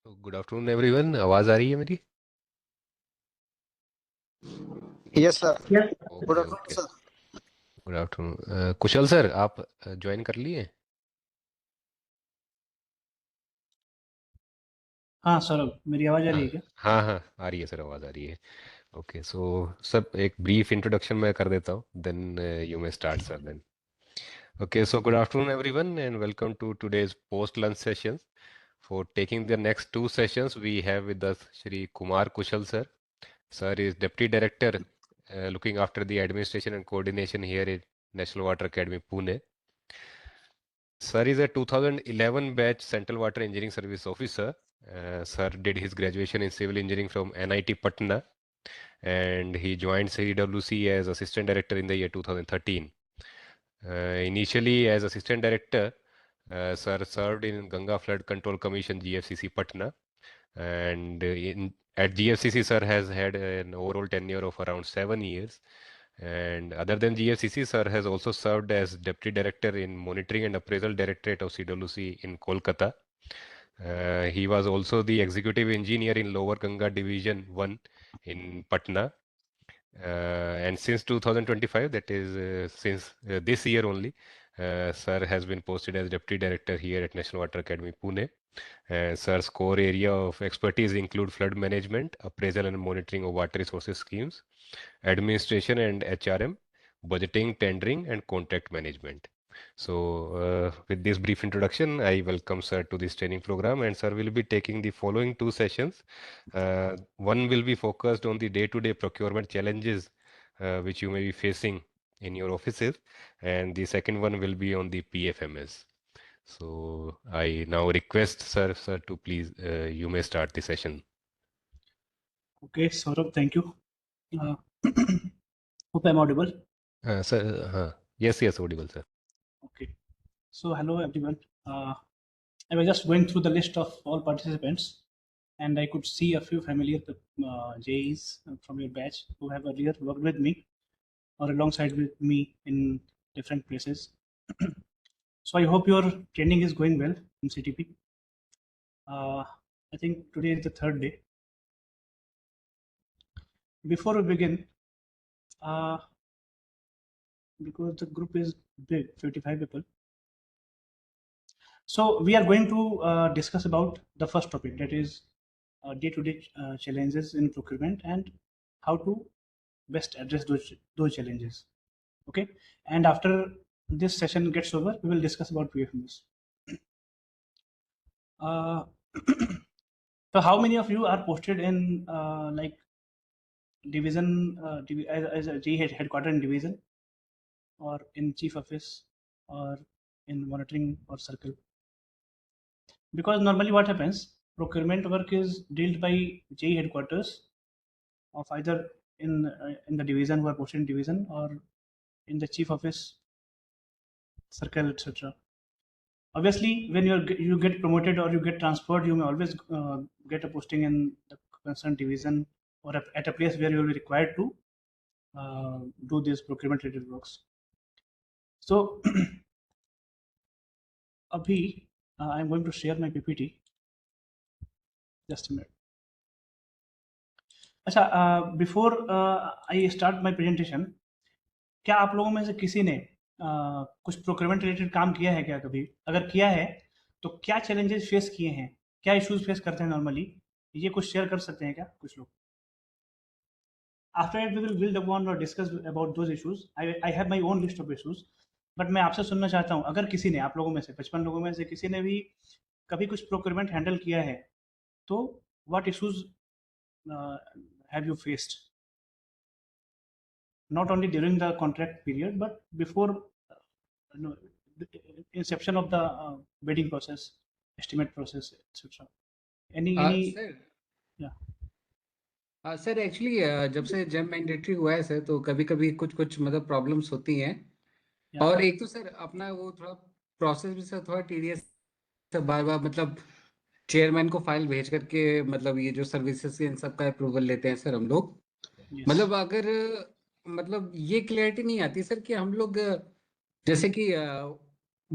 तो good afternoon everyone. आवाज आ रही है मेरी? Yes sir. Good okay afternoon okay. Sir. Good afternoon Kushal sir, आप ज्वाइन कर लिए? हाँ सौरभ, मेरी आवाज़ आ रही है क्या? हाँ हाँ, आ रही है सर, आवाज आ रही है। ओके सो सब एक ब्रीफ इंट्रोडक्शन मैं कर देता हूँ, then you may start sir then. Okay, so good afternoon everyone and welcome to today's post-lunch sessions. For taking the next two sessions, we have with us Shri Kumar Kushal sir. Sir is Deputy Director looking after the administration and coordination here at National Water Academy, Pune. Sir is a 2011 batch Central Water Engineering Service officer. Sir did his graduation in civil engineering from NIT Patna and he joined CWC as Assistant Director in the year 2013. Initially as Assistant Director, Sir served in Ganga Flood Control Commission GFCC Patna, and at GFCC Sir has had an overall tenure of around 7 years. And other than GFCC, Sir has also served as Deputy Director in Monitoring and Appraisal Directorate of CWC in Kolkata. He was also the Executive Engineer in Lower Ganga Division 1 in Patna. And since 2025, that is since this year only, Sir has been posted as Deputy Director here at National Water Academy, Pune. Sir's core area of expertise include flood management, appraisal and monitoring of water resources schemes, administration and HRM, budgeting, tendering, and contract management. So, with this brief introduction, I welcome Sir to this training program, and Sir will be taking the following two sessions. One will be focused on the day-to-day procurement challenges which you may be facing in your offices, and the second one will be on the PFMS. So, I now request Sir to please, you may start the session. Okay, Saurabh, thank you. Hope I'm audible. Sir, yes, audible, Sir. Okay. So hello everyone. I was just going through the list of all participants, and I could see a few familiar JEs from your batch who have earlier worked with me or alongside with me in different places. So I hope your training is going well in CTP. I think today is the third day. Before we begin, because the group is big, 55 people. So we are going to discuss about the first topic, that is day-to-day challenges in procurement and how to best address those challenges. Okay, and after this session gets over, we will discuss about PFMS. So how many of you are posted in like division as a G headquarter in division, or in chief office, or in monitoring or circle? Because normally what happens, procurement work is dealt by JE headquarters of either in the division who are posted in division, or in the chief office, circle, etc. Obviously, when you get promoted or you get transferred, you may always get a posting in the concerned division or at a place where you will be required to do these procurement related works. So abhi, I am going to share my PPT. Just a minute. अच्छा, before I start my presentation, क्या आप लोगों में से किसी ने कुछ procurement related काम किया है क्या कभी? अगर किया है तो क्या चैलेंजेस फेस किए हैं, क्या इश्यूज फेस करते हैं नॉर्मली, ये कुछ शेयर कर सकते हैं क्या कुछ लोग? After we will build upon or discuss about those issues. I have my own list of issues, but मैं आपसे सुनना चाहता हूँ, अगर किसी ने, आप लोगों में से 55 लोगों में से किसी ने भी कभी कुछ प्रोक्योरमेंट हैंडल किया है, तो what issues have you faced, not only during the contract period but before the inception of the bidding process, estimate process, etc. any sir yeah. Sir actually जब से जेम मैंडेटरी हुआ है sir, तो कभी कभी कुछ कुछ मतलब प्रॉब्लम्स होती हैं। Yeah. और एक तो सर अपना वो थोड़ा प्रोसेस भी सर थोड़ा टीडियस, बार बार मतलब चेयरमैन को फाइल भेज करके मतलब ये जो सर्विसेज इन सब का अप्रूवल लेते हैं सर हम लोग। Yes. मतलब अगर मतलब ये क्लैरिटी नहीं आती सर कि हम लोग जैसे कि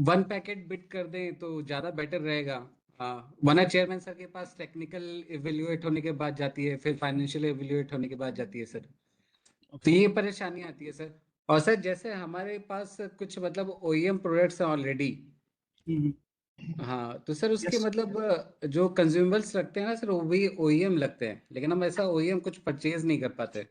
वन पैकेट बिड कर दें तो ज़्यादा बेटर रहेगा, वरना चेयरमैन सर के पास टेक्निकल इवेल्युएट होने के बाद जाती है, फिर फाइनेंशियल इवेल्युएट होने के बाद जाती है सर। तो ओके। ये परेशानी आती है सर। और सर जैसे हमारे पास कुछ मतलब ओईएम प्रोडक्ट्स हैं ऑलरेडी। हाँ, तो सर उसके यस। मतलब जो कंज्यूमेबल्स लगते हैं ना सर, वो भी ओईएम लगते हैं, लेकिन हम ऐसा ओईएम कुछ परचेज नहीं कर पाते।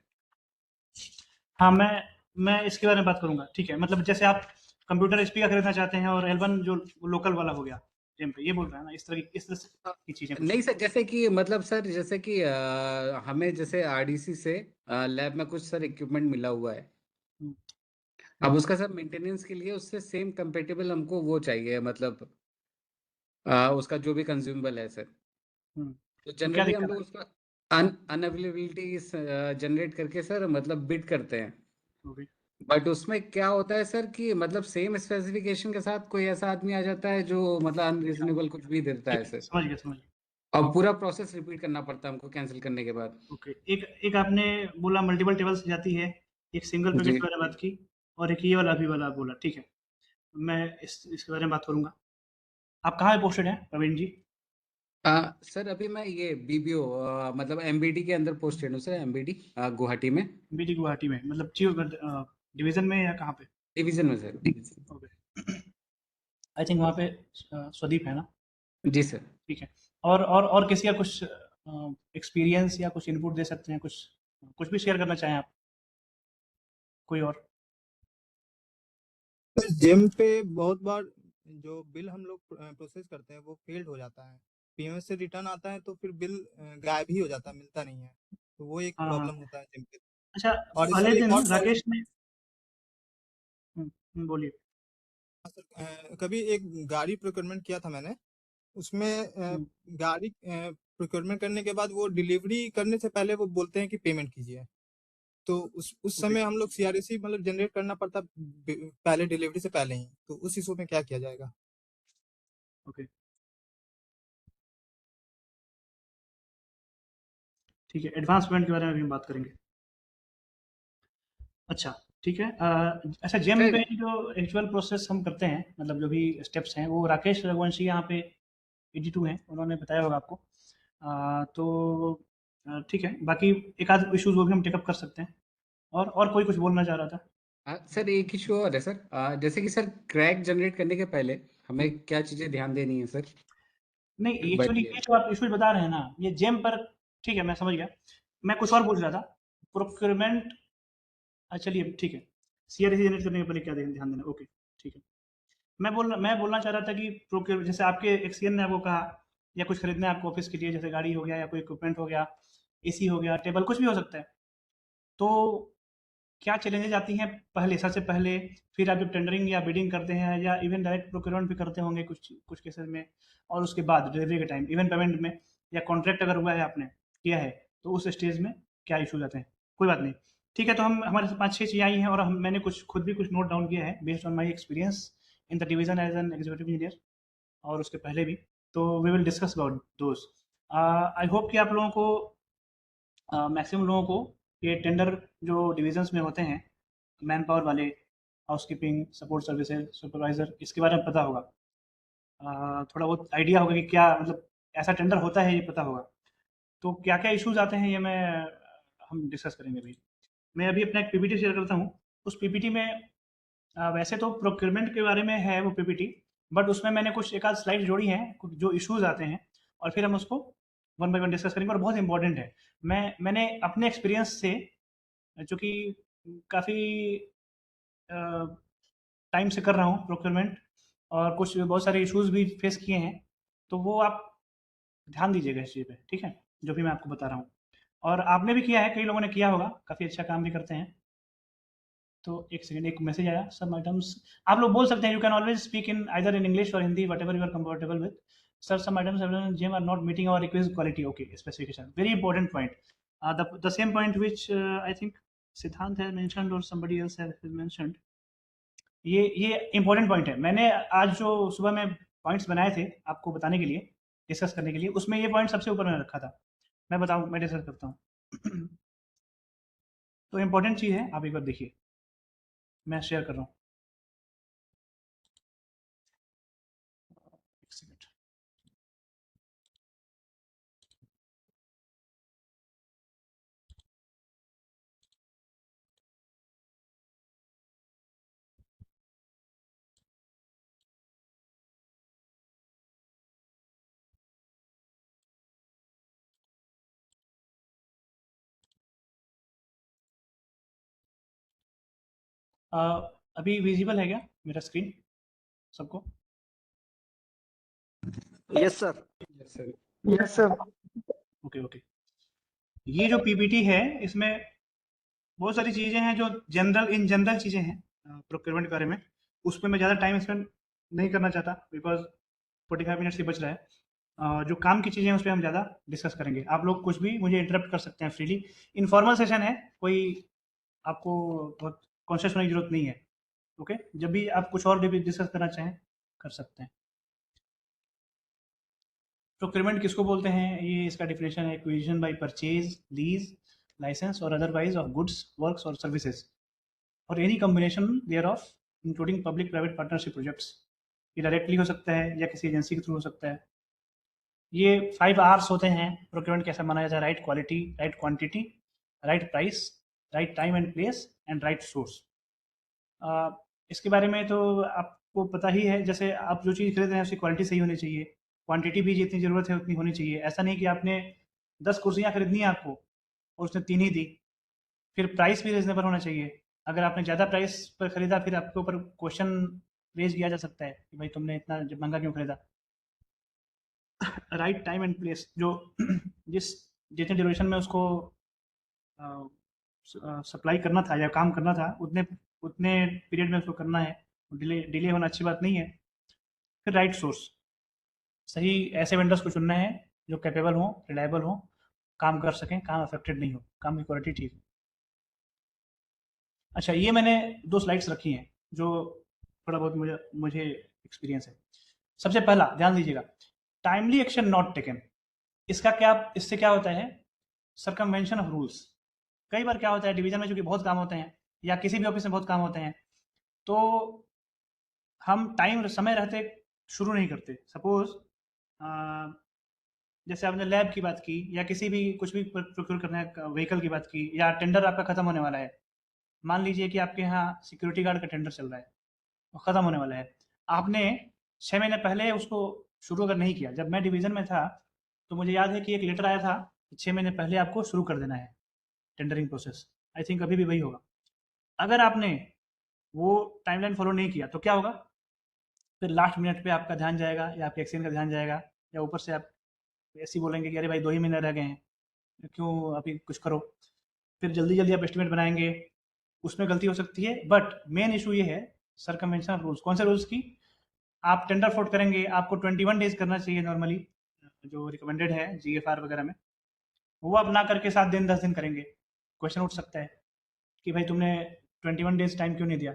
हाँ, मैं इसके बारे में बात करूंगा। ठीक है, मतलब जैसे आप कंप्यूटर एचपी का खरीदना चाहते हैं और एल1 जो लोकल वाला हो गया जेम पे, ये बोल रहे हैं ना, इस तरह की चीजें कुछ। नहीं सर, जैसे कि मतलब सर जैसे कि हमें जैसे आरडीसी से लैब में कुछ सर इक्विपमेंट मिला हुआ है। हम्म, अब उसका सर मेंटेनेंस के लिए उससे सेम कंपेटेबल हमको वो चाहिए, मतलब उसका जो भी कंज्यूमेबल है सर। हम्म, तो तो क्या जनरली हम दिक्कत लोग है? उसका अनअवेलेबिलिटी जनरेट करके सर मतलब बिड करते हैं। ओके। बट उसमें क्या होता है सर कि मतलब सेम स्पेसिफिकेशन के साथ कोई ऐसा आदमी आ जाता है जो मतलब अच्छा, अनरीजनेबल कुछ भी देता है ठीक है, सर। समझ गया, समझ गया। और पूरा प्रोसेस रिपीट करना पड़ता है हमको कैंसिल करने के बाद। ओके, एक एक आपने बोला मल्टीपल टेबल्स जाती है, एक सिंगल पैकेट जी। के बारे में बात की, और एक ये वाला अभी वाला आप बोला। ठीक है, मैं इसके बारे में बात करूंगा। आप कहाँ पोस्टेड हैं प्रवीण जी? सर अभी मैं ये बीबीओ मतलब एमबीडी के अंदर पोस्टेड हूँ सर, एमबीडी गुवाहाटी में। बीटी गुवाहाटी में, मतलब चीफ डिवीजन में, या कहाँ पे? डिवीजन में sir, division. Okay. I think वहाँ पे स्वदीप है ना? जी सर। ठीक है। और किसी का कुछ एक्सपीरियंस या कुछ इनपुट दे सकते हैं, कुछ कुछ भी शेयर करना चाहें आप, कोई और? जेम पे बहुत बार जो बिल हम लोग प्रोसेस करते हैं वो फेल्ड हो जाता है। पीएमएस से रिटर्न आता है तो फिर बिल गायब ही हो जाता है, मिलता नहीं है। तो वो एक हाँ, हाँ। प्रॉब्लम होता है जेम पे। अच्छा, और पहले सर एक दिन और राकेश ने बोलिए। कभी एक गाड़ी प्रोक्योरमेंट किया था मैंने। उसमें हुँ, गाड़ी प्रोक्योरमेंट करने के बाद वो डिलीवरी करने से पहले वो बोलते हैं कि पेमेंट कीजिए। तो उस ओके, समय हम लोग सीआरएसी मतलब जनरेट करना पड़ता पहले डिलीवरी से पहले ही। तो उस इशू में क्या किया जाएगा? ओके। ठीक है, एडवांस पेमेंट के बारे में भी हम बात करेंगे। अच्छा, ठीक है। अच्छा, जेम सर पे जो एक्चुअल प्रोसेस हम करते हैं, मतलब जो भी स्टेप्स हैं, वो राकेश रघुवंशी यहाँ पे एडी2 हैं, उन्होंने बताया होगा आपको। तो ठीक है, बाकी एक आध इश्यूज़ वो भी हम टेकअप कर सकते हैं। और कोई कुछ बोलना चाह रहा था? सर एक इशू और है सर, जैसे कि सर क्रैक जनरेट करने के पहले हमें हुँ। क्या चीज़ें ध्यान देनी है सर? नहीं, एक एक्चुअली बताइए। ये जो आप इश्यूज़ बता रहे हैं ना, ये जेम पर ठीक है, मैं समझ गया। मैं कुछ और पूछ रहा था। प्रोक्योरमेंट चलिए ठीक है। सीआरसी जनरेट करने के पहले क्या ध्यान देना? ओके, ठीक है। मैं बोलना चाह रहा था कि प्रोक्योर जैसे आपके एक सीएन ने आपको कहा, या कुछ खरीदना है आपको ऑफिस के लिए, जैसे गाड़ी हो गया या कोई इक्विपमेंट हो गया, एसी हो गया, टेबल, कुछ भी हो सकता है। तो क्या चैलेंजेस आती हैं पहले, सबसे पहले? फिर आप जब टेंडरिंग या बिडिंग करते हैं, या इवन डायरेक्ट प्रोक्योरमेंट भी करते होंगे कुछ कुछ केसेस में, और उसके बाद डिलीवरी के टाइम, इवन पेमेंट में, या कॉन्ट्रैक्ट अगर हुआ है आपने किया है, तो उस स्टेज में क्या इशूज आते हैं? कोई बात नहीं। ठीक है, तो हम हमारे पास 5-6 चीज़ें आई हैं, और मैंने कुछ खुद भी कुछ नोट डाउन किया है based on my experience in the division as an executive engineer, और उसके पहले भी। तो we will discuss about those. I hope कि आप लोगों को, मैक्सिमम लोगों को, ये टेंडर जो डिविजन्स में होते हैं, मैन पावर वाले, हाउसकीपिंग, सपोर्ट सर्विसेज, सुपरवाइजर, इसके बारे में पता होगा। थोड़ा बहुत आइडिया होगा कि क्या मतलब ऐसा टेंडर होता है, ये पता होगा। तो क्या क्या इश्यूज आते हैं, ये हम डिस्कस करेंगे अभी। मैं अभी अपना एक पीपीटी शेयर करता हूँ। उस पीपीटी में वैसे तो प्रोक्योरमेंट के बारे में है वो पीपीटी, बट उसमें मैंने कुछ एक आध स्लाइड जोड़ी हैं जो इश्यूज आते हैं, और फिर हम उसको वन बाय वन डिस्कस करेंगे, और बहुत इंपॉर्टेंट है। मैंने अपने एक्सपीरियंस से, जो कि काफ़ी टाइम से कर रहा हूँ प्रोक्योरमेंट, और कुछ बहुत सारे इश्यूज भी फेस किए हैं, तो वो आप ध्यान दीजिएगा इस चीज़ पे, ठीक है, जो भी मैं आपको बता रहा हूँ। और आपने भी किया है, कई लोगों ने किया होगा, काफ़ी अच्छा काम भी करते हैं। तो एक सेकंड, एक मैसेज आया, सम आइटम्स। आप लोग बोल सकते हैं, you can always speak in either in English और Hindi, whatever you are comfortable with. Sir, some items gym are not meeting our request quality. Okay, specification, very important point. The same point which I think Siddhant has mentioned और somebody else has mentioned। ये important point है। मैंने आज जो सुबह में points बनाए थे आपको बताने के लिए, डिस्कस करने के लिए, उसमें ये पॉइंट सबसे ऊपर मैंने रखा था। मैं डिस्कस करता हूँ। तो इंपॉर्टेंट चीज़ है, आप एक बार देखिए, मैं शेयर कर रहा हूँ। एक सेकंड। अभी विजिबल है क्या मेरा स्क्रीन सबको? Yes sir. Yes, sir. Yes sir. Okay. ये जो पीपीटी है इसमें बहुत सारी चीज़ें हैं जो इन जनरल चीज़ें हैं प्रोक्योरमेंट के बारे में। उस पर मैं ज़्यादा टाइम स्पेंड नहीं करना चाहता बिकॉज 45 मिनट्स ही बच रहा है। जो काम की चीज़ें हैं उस पर हम ज़्यादा डिस्कस करेंगे। आप लोग कुछ भी मुझे इंटरप्ट कर सकते हैं फ्रीली। इनफॉर्मल सेशन है, कोई आपको बहुत कॉन्शियस होने की जरूरत नहीं है। ओके, जब भी आप कुछ और डिस्कस करना चाहें कर सकते हैं। प्रोक्योरमेंट किसको बोलते हैं? ये इसका डिफिनेशन है acquisition by purchase, lease, licence और अदरवाइज ऑफ गुड्स, वर्क्स और सर्विसेज और any combination thereof including public private partnership projects. ये डायरेक्टली हो सकता है या किसी एजेंसी के थ्रू हो सकता है। ये 5 R's होते हैं। प्रोक्योरमेंट कैसे बनाया जाए? Right quality, right quantity, right price, right time and place and right source. इसके बारे में तो आपको पता ही है, जैसे आप जो चीज़ खरीद रहे हैं उसकी क्वालिटी सही होनी चाहिए, क्वांटिटी भी जितनी ज़रूरत है उतनी होनी चाहिए। ऐसा नहीं कि आपने 10 कुर्सियाँ खरीदनी है आपको और उसने 3 ही दी। फिर प्राइस भी रीजनेबल होना चाहिए। अगर आपने ज़्यादा प्राइस पर खरीदा फिर आपके ऊपर क्वेश्चन रेज किया जा सकता है कि भाई तुमने इतना महंगा क्यों खरीदा। राइट टाइम एंड प्लेस, जो जितने ड्यूरेशन में उसको सप्लाई करना था या काम करना था उतने पीरियड में उसको करना है। डिले होना अच्छी बात नहीं है। फिर राइट सोर्स, सही ऐसे वेंडर्स को चुनना है जो कैपेबल हो, रिलायबल हो, काम कर सकें, काम अफेक्टेड नहीं हो, काम की क्वालिटी ठीक हो। अच्छा, ये मैंने 2 स्लाइड्स रखी हैं जो थोड़ा बहुत मुझे एक्सपीरियंस है। सबसे पहला ध्यान दीजिएगा, टाइमली एक्शन नॉट टेकन। इससे क्या होता है? Circumvention of rules. कई बार क्या होता है, डिवीजन में चूंकि बहुत काम होते हैं या किसी भी ऑफिस में बहुत काम होते हैं, तो हम समय रहते शुरू नहीं करते। सपोज जैसे आपने लैब की बात की या किसी भी कुछ भी प्रोक्योर करने व्हीकल की बात की, या टेंडर आपका खत्म होने वाला है। मान लीजिए कि आपके यहाँ सिक्योरिटी गार्ड का टेंडर चल रहा है, वो खत्म होने वाला है। आपने 6 महीने पहले उसको शुरू अगर नहीं किया, जब मैं डिवीजन में था तो मुझे याद है कि एक लेटर आया था कि 6 महीने पहले आपको शुरू कर देना है टेंडरिंग प्रोसेस। आई थिंक अभी भी वही होगा। अगर आपने वो टाइमलाइन फॉलो नहीं किया तो क्या होगा? फिर लास्ट मिनट पे आपका ध्यान जाएगा या आपके एक्सीडेंट का ध्यान जाएगा, या ऊपर से आप ऐसे ही बोलेंगे कि अरे भाई 2 ही महीने रह गए हैं, क्यों अभी कुछ करो। फिर जल्दी आप एस्टिमेट बनाएंगे, उसमें गलती हो सकती है। बट मेन इशू ये है सरकमवेंशन रूल्स। कौन से रूल्स की? आप टेंडर फ्लोट करेंगे, आपको 21 डेज करना चाहिए नॉर्मली, जो रिकमेंडेड है GFR वगैरह में। वो आप ना करके 7 दिन 10 दिन करेंगे, क्वेश्चन उठ सकता है कि भाई तुमने 21 डेज टाइम क्यों नहीं दिया।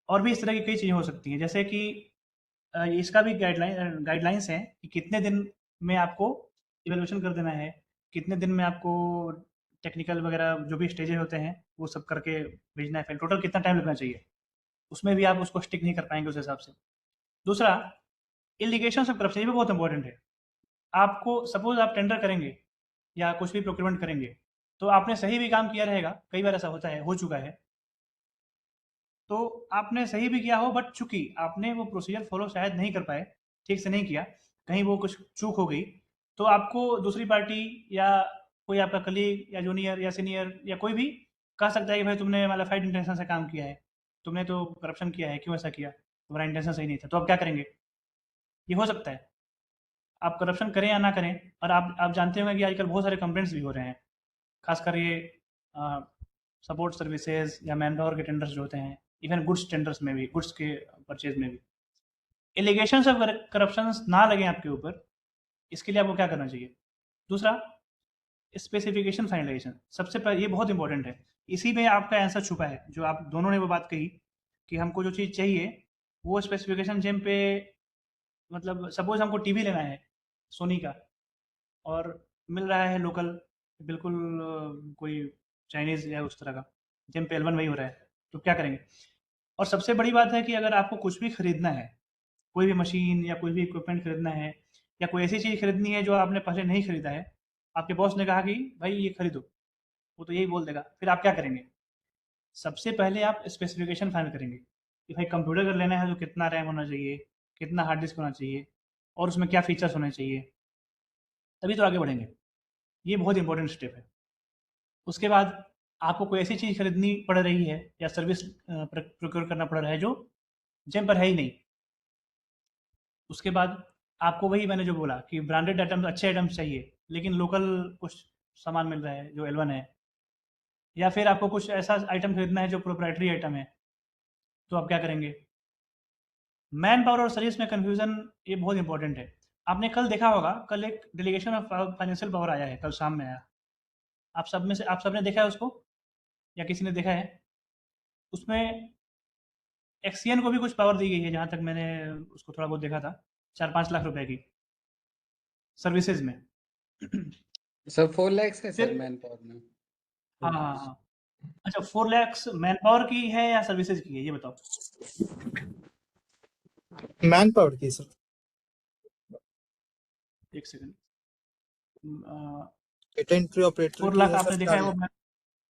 और भी इस तरह की कई चीज़ें हो सकती हैं, जैसे कि इसका भी गाइडलाइंस है कि कितने दिन में आपको इवेल्यूशन कर देना है, कितने दिन में आपको टेक्निकल वगैरह जो भी स्टेजेस होते हैं वो सब करके भेजना है, फिर टोटल कितना टाइम लगना चाहिए। उसमें भी आप उसको स्टिक नहीं कर पाएंगे उस हिसाब से। दूसरा, एलिगेशंस ऑफ करप्शन, ये भी बहुत इंपॉर्टेंट है। आपको सपोज आप टेंडर करेंगे या कुछ भी प्रोक्योरमेंट करेंगे, तो आपने सही भी काम किया रहेगा, कई बार ऐसा होता है, हो चुका है, तो आपने सही भी किया हो, बट चूंकि आपने वो प्रोसीजर फॉलो शायद नहीं कर पाए, ठीक से नहीं किया, कहीं वो कुछ चूक हो गई, तो आपको दूसरी पार्टी या कोई आपका कलीग या जूनियर या सीनियर या कोई भी कह सकता है कि भाई तुमने मैलिफाइड इंटेंशन से काम किया है, तुमने तो करप्शन किया है, क्यों ऐसा किया, तुम्हारा इंटेंशन सही नहीं था। तो आप क्या करेंगे? ये हो सकता है आप करप्शन करें या ना करें। और आप जानते होंगे कि आजकल बहुत सारे कंप्लेंट्स भी हो रहे हैं, खासकर ये सपोर्ट सर्विसेज या मैन पावर के टेंडर्स जो होते हैं, इवन गुड्स टेंडर्स में भी, गुड्स के परचेज में भी एलिगेशंस ऑफ करप्शन ना लगे आपके ऊपर, इसके लिए आपको क्या करना चाहिए? दूसरा, स्पेसिफिकेशन फाइनलाइजेशन। सबसे पहले ये बहुत इंपॉर्टेंट है, इसी में आपका आंसर छुपा है। जो आप दोनों ने वो बात कही कि हमको जो चीज़ चाहिए वो स्पेसिफिकेशन जेम पे, मतलब सपोज हमको टीवी लेना है सोनी का और मिल रहा है लोकल, बिल्कुल कोई चाइनीज़ या उस तरह का, जेम पे L1 वही हो रहा है, तो क्या करेंगे? और सबसे बड़ी बात है कि अगर आपको कुछ भी खरीदना है, कोई भी मशीन या कोई भी इक्विपमेंट खरीदना है या कोई ऐसी चीज़ खरीदनी है जो आपने पहले नहीं खरीदा है, आपके बॉस ने कहा कि भाई ये खरीदो, वो तो यही बोल देगा, फिर आप क्या करेंगे? सबसे पहले आप स्पेसिफिकेशन फाइनल करेंगे कि भाई कंप्यूटर अगर लेना है तो कितना रैम होना चाहिए, कितना हार्ड डिस्क होना चाहिए और उसमें क्या फीचर्स होने चाहिए, तभी तो आगे बढ़ेंगे। ये बहुत इंपॉर्टेंट स्टेप है। उसके बाद आपको कोई ऐसी चीज़ खरीदनी पड़ रही है या सर्विस प्रोक्योर करना पड़ रहा है जो जेम पर है ही नहीं। उसके बाद आपको वही मैंने जो बोला कि ब्रांडेड आइटम्स, अच्छे आइटम्स चाहिए, लेकिन लोकल कुछ सामान मिल रहा है जो L1 है, या फिर आपको कुछ ऐसा आइटम खरीदना है जो प्रोप्राइटरी आइटम है, तो आप क्या करेंगे? मैन पावर और सर्विस में कन्फ्यूज़न ये बहुत इंपॉर्टेंट है। आपने कल देखा होगा, कल एक डेलीगेशन ऑफ फाइनेंशियल पावर आया है, कल शाम में आया। आप सब ने देखा है उसको, या किसी ने देखा है? उसमें एक्सियन को भी कुछ पावर दी गई है, जहाँ तक मैंने उसको थोड़ा बहुत देखा था, 4-5 लाख रुपए की सर्विसेज में। सर 4 lakhs है सर फिर मैन पावर में। हाँ हाँ हाँ, अच्छा 4 lakhs मैन पावर की है या सर्विसेज की है, ये बताओ। मैन पावर की सर। एक सेकंड। डेटा एंट्री ऑपरेटर 4 की लाख है आपने सर, देखा है 4 वो lakh.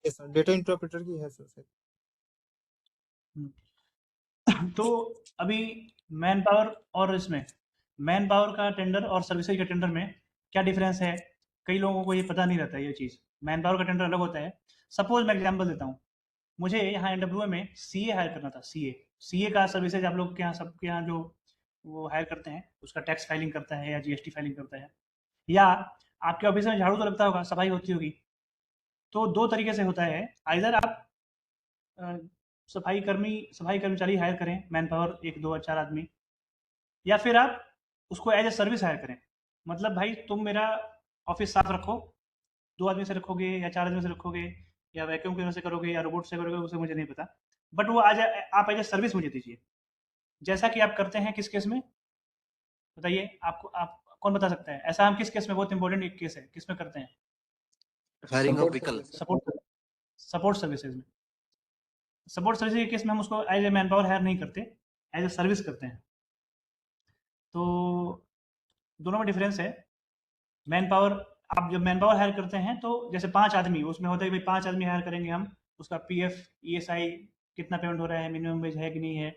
Yes sir, data entry operator की है सर। तो अभी मैन पावर और इसमें मैन पावर का टेंडर और सर्विसेज के टेंडर में क्या डिफरेंस है, कई लोगों को ये पता नहीं रहता है ये चीज़। मैन पावर का टेंडर अलग होता है। सपोज मैं एग्जांपल देता हूँ, मुझे यहाँ NWA में CA हायर करना था। CA का सर्विसेज आप लोग के यहाँ, सबके यहाँ जो वो हायर करते हैं, उसका टैक्स फाइलिंग करता है या GST फाइलिंग करता है, या आपके ऑफिस में झाड़ू तो लगता होगा, सफाई होती होगी। तो दो तरीके से होता है, आइदर आप अ, सफाई कर्मचारी हायर करें, मैन पावर 1, 2 और 4 आदमी, या फिर आप उसको एज ए सर्विस हायर करें। मतलब भाई तुम मेरा ऑफिस साफ रखो, 2 आदमी से रखोगे या 4 आदमी से रखोगे, या वैक्यूम क्लीनर से करोगे या रोबोट से करोगे, उसे मुझे नहीं पता, बट वो आज आप एज ए सर्विस मुझे दीजिए। जैसा कि आप करते हैं किस केस में, बताइए, आपको आप कौन बता सकता है ऐसा हम किस केस में, बहुत इंपॉर्टेंट एक केस है, किस में करते हैं? Hiring of support vehicle. Service. Support services में। सपोर्ट सर्विस के केस में हम उसको as a manpower hire नहीं करते, एज ए सर्विस करते हैं। तो दोनों में डिफरेंस है। मैन पावर, आप जब मैन पावर हायर करते हैं तो जैसे 5 आदमी, उसमें होता है कि भाई 5 आदमी हायर करेंगे हम, उसका PF ESI कितना पेमेंट हो रहा है, मिनिमम वेज है कि नहीं है,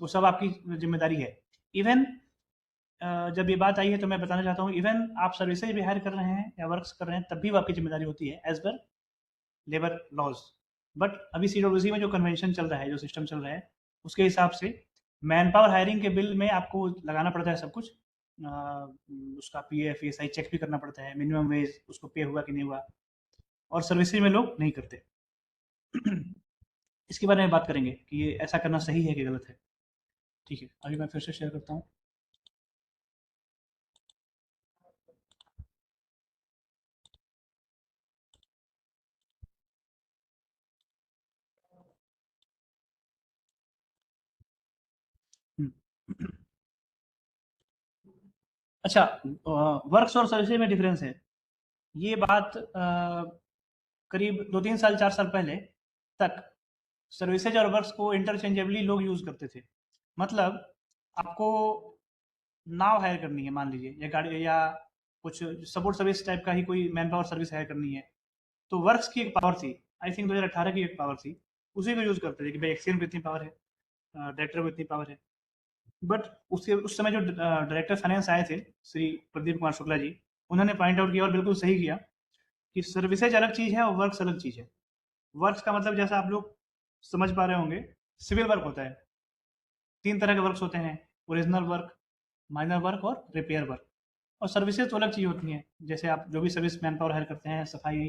तो सब आपकी जिम्मेदारी है। इवन जब ये बात आई है तो मैं बताना चाहता हूँ, इवन आप सर्विसेज भी हायर कर रहे हैं या वर्क्स कर रहे हैं, तब भी वो आपकी जिम्मेदारी होती है as per labour laws. But अभी CWC में जो कन्वेंशन चल रहा है, जो सिस्टम चल रहा है, उसके हिसाब से मैन पावर हायरिंग के बिल में आपको लगाना पड़ता है सब कुछ, उसका PF ESI चेक भी करना पड़ता है, मिनिमम वेज उसको पे हुआ कि नहीं हुआ, और सर्विसेज में लोग नहीं करते। इसके बारे में बात करेंगे कि ये ऐसा करना सही है कि गलत है। ठीक है, अभी मैं फिर से शेयर करता हूँ। अच्छा, वर्क्स और सर्विसेज में डिफरेंस है। ये बात करीब 2-3 साल 4 साल पहले तक सर्विसेज और वर्क्स को इंटरचेंजेबली लोग यूज़ करते थे। मतलब आपको नाव हायर करनी है, मान लीजिए, या गाड़ी, या कुछ सपोर्ट सर्विस टाइप का ही कोई मैन पावर सर्विस हायर करनी है, तो वर्क्स की एक पावर थी, आई थिंक 2018 की एक पावर थी, उसी को यूज़ करते थे कि भाई एक्सीएन में इतनी पावर है, डायरेक्टर में इतनी पावर है। बट उसके उस समय जो डायरेक्टर फाइनेंस आए थे, श्री प्रदीप कुमार शुक्ला जी, उन्होंने पॉइंट आउट किया और बिल्कुल सही किया कि सर्विसेज अलग चीज़ है और वर्क्स अलग चीज़ है। वर्क्स का मतलब जैसा आप लोग समझ पा रहे होंगे, सिविल वर्क होता है। 3 तरह के वर्क्स होते हैं, ओरिजिनल वर्क, माइनर वर्क और रिपेयर वर्क। और सर्विसेज तो अलग चीज़ होती हैं, जैसे आप जो भी सर्विस मैन पावर हायर करते हैं, सफाई,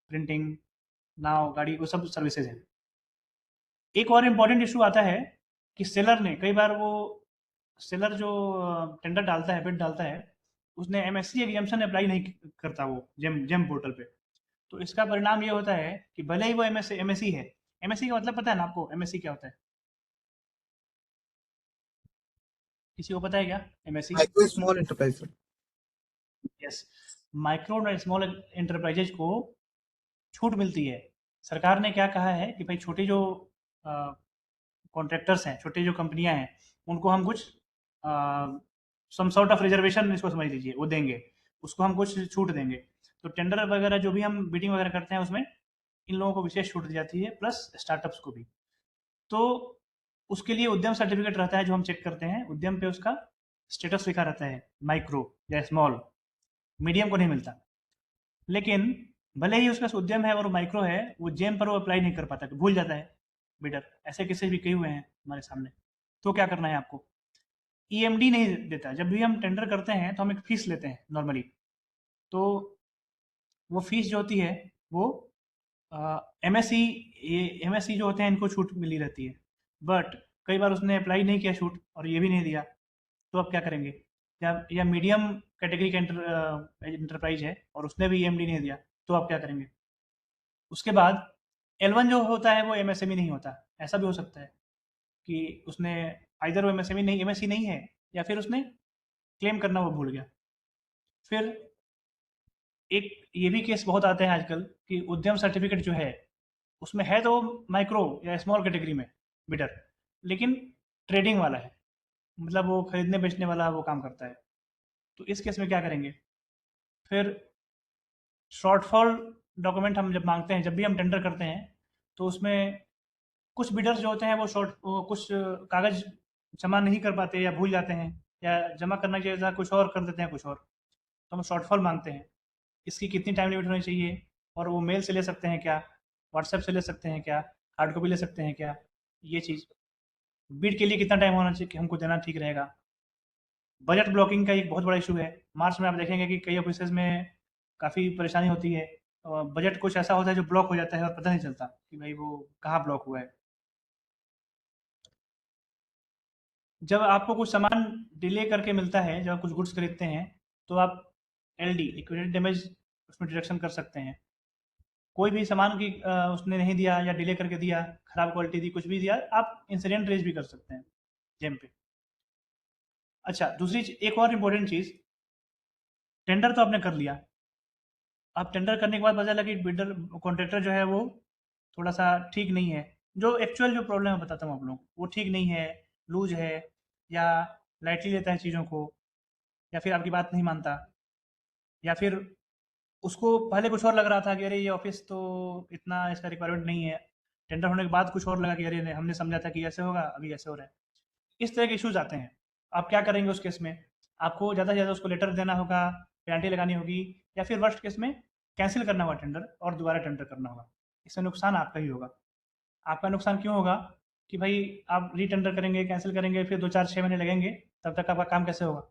प्रिंटिंग, नाव, गाड़ी, वो सब सर्विसेज हैं। एक और इम्पॉर्टेंट इशू आता है कि सेलर ने, कई बार वो सेलर जो टेंडर डालता है, बिड डालता है, उसने MSC एग्जाम्पशन अप्लाई नहीं करता वो जेम पोर्टल पे। तो इसका परिणाम ये होता है कि भले ही वो MSC है, MSC का मतलब पता है ना आपको, MSC क्या होता है? किसी को पता है क्या MSC? Micro small enterprise sir. Yes, micro और स्मॉल एंटरप्राइजेज को छूट मिलती है। सरकार ने क्या कहा है कि भाई छोटे जो कॉन्ट्रैक्टर्स हैं, छोटे जो कंपनियां हैं, उनको हम कुछ सम सॉर्ट ऑफ रिजर्वेशन, इसको समझ लीजिए, वो देंगे, उसको हम कुछ छूट देंगे। तो टेंडर वगैरह जो भी हम बिडिंग वगैरह करते हैं, उसमें इन लोगों को विशेष छूट दी जाती है, प्लस स्टार्टअप्स को भी। तो उसके लिए उद्यम सर्टिफिकेट रहता है जो हम चेक करते हैं, उद्यम पे उसका स्टेटस लिखा रहता है, माइक्रो या स्मॉल, मीडियम को नहीं मिलता। लेकिन भले ही उसका उद्यम है और माइक्रो है, वो जेम पर वो अप्लाई नहीं कर पाता, भूल जाता है बिडर। ऐसे केसेस भी कई हुए हैं हमारे सामने। तो क्या करना है आपको, ईएमडी नहीं देता। जब भी हम टेंडर करते हैं तो हम एक फीस लेते हैं नॉर्मली, तो वो फीस जो होती है वो एमएससी, ये एमएससी जो होते हैं इनको छूट मिली रहती है। बट कई बार उसने अप्लाई नहीं किया छूट और ये भी नहीं दिया, तो आप क्या करेंगे? या मीडियम कैटेगरी का एंटरप्राइज है और उसने भी ईएमडी नहीं दिया, तो आप क्या करेंगे? उसके बाद L1 जो होता है वो एमएसएमई नहीं होता। ऐसा भी हो सकता है कि उसने आइदर वो एमएसएमई नहीं, एमएससी नहीं है, या फिर उसने क्लेम करना वो भूल गया। फिर एक ये भी केस बहुत आते हैं आजकल कि उद्यम सर्टिफिकेट जो है उसमें है तो माइक्रो या स्मॉल कैटेगरी में बिडर, लेकिन ट्रेडिंग वाला है, मतलब वो खरीदने बेचने वाला वो काम करता है। तो इस केस में क्या करेंगे? फिर शॉर्टफॉल डॉक्यूमेंट हम जब मांगते हैं, जब भी हम टेंडर करते हैं, तो उसमें कुछ बिडर्स जो होते हैं वो कुछ कागज़ जमा नहीं कर पाते या भूल जाते हैं, या जमा करना चाहिए था कुछ और कर देते हैं कुछ और। तो हम शॉर्टफॉल मांगते हैं, इसकी कितनी टाइम लिमिट होनी चाहिए, और वो मेल से ले सकते हैं क्या, व्हाट्सएप से ले सकते हैं क्या, हार्ड कॉपी ले सकते हैं क्या, ये चीज़। बिड के लिए कितना टाइम होना चाहिए कि हमको देना ठीक रहेगा। बजट ब्लॉकिंग का एक बहुत बड़ा इशू है। मार्च में आप देखेंगे कि कई ऑफिसेज में काफ़ी परेशानी होती है, और बजट कुछ ऐसा होता है जो ब्लॉक हो जाता है और पता नहीं चलता कि भाई वो कहाँ ब्लॉक हुआ है। जब आपको कुछ सामान डिले करके मिलता है, जब आप कुछ गुड्स खरीदते हैं, तो आप एलडी, लिक्विडेटेड डैमेज, उसमें डिडक्शन कर सकते हैं। कोई भी सामान की उसने नहीं दिया या डिले करके दिया, खराब क्वालिटी दी, कुछ भी दिया, आप इंसिडेंट रेज भी कर सकते हैं जेम पे। अच्छा, एक और इम्पोर्टेंट चीज़, टेंडर तो आपने कर लिया। अब टेंडर करने के बाद पता चला कि बिल्डर कॉन्ट्रैक्टर जो है वो थोड़ा सा ठीक नहीं है। जो एक्चुअल जो प्रॉब्लम मैं बताता हूँ आप लोग, वो ठीक नहीं है, लूज है, या लाइटली लेता है चीज़ों को, या फिर आपकी बात नहीं मानता, या फिर उसको पहले कुछ और लग रहा था कि अरे ये ऑफिस तो इतना इसका रिक्वायरमेंट नहीं है, टेंडर होने के बाद कुछ और लगा कि अरे नहीं, हमने समझा था कि ऐसे होगा, अभी ऐसे हो रहा है। इस तरह के इश्यूज आते हैं। आप क्या करेंगे उस केस में? आपको ज़्यादा से ज़्यादा उसको लेटर देना होगा, पेनल्टी लगानी होगी, या फिर वर्स्ट केस में कैंसिल करना होगा टेंडर और दोबारा टेंडर करना होगा। इससे नुकसान आपका ही होगा। आपका नुकसान क्यों होगा कि भाई आप री-टेंडर करेंगे, कैंसिल करेंगे, फिर 2, 4, 6 महीने लगेंगे, तब तक आपका काम कैसे होगा?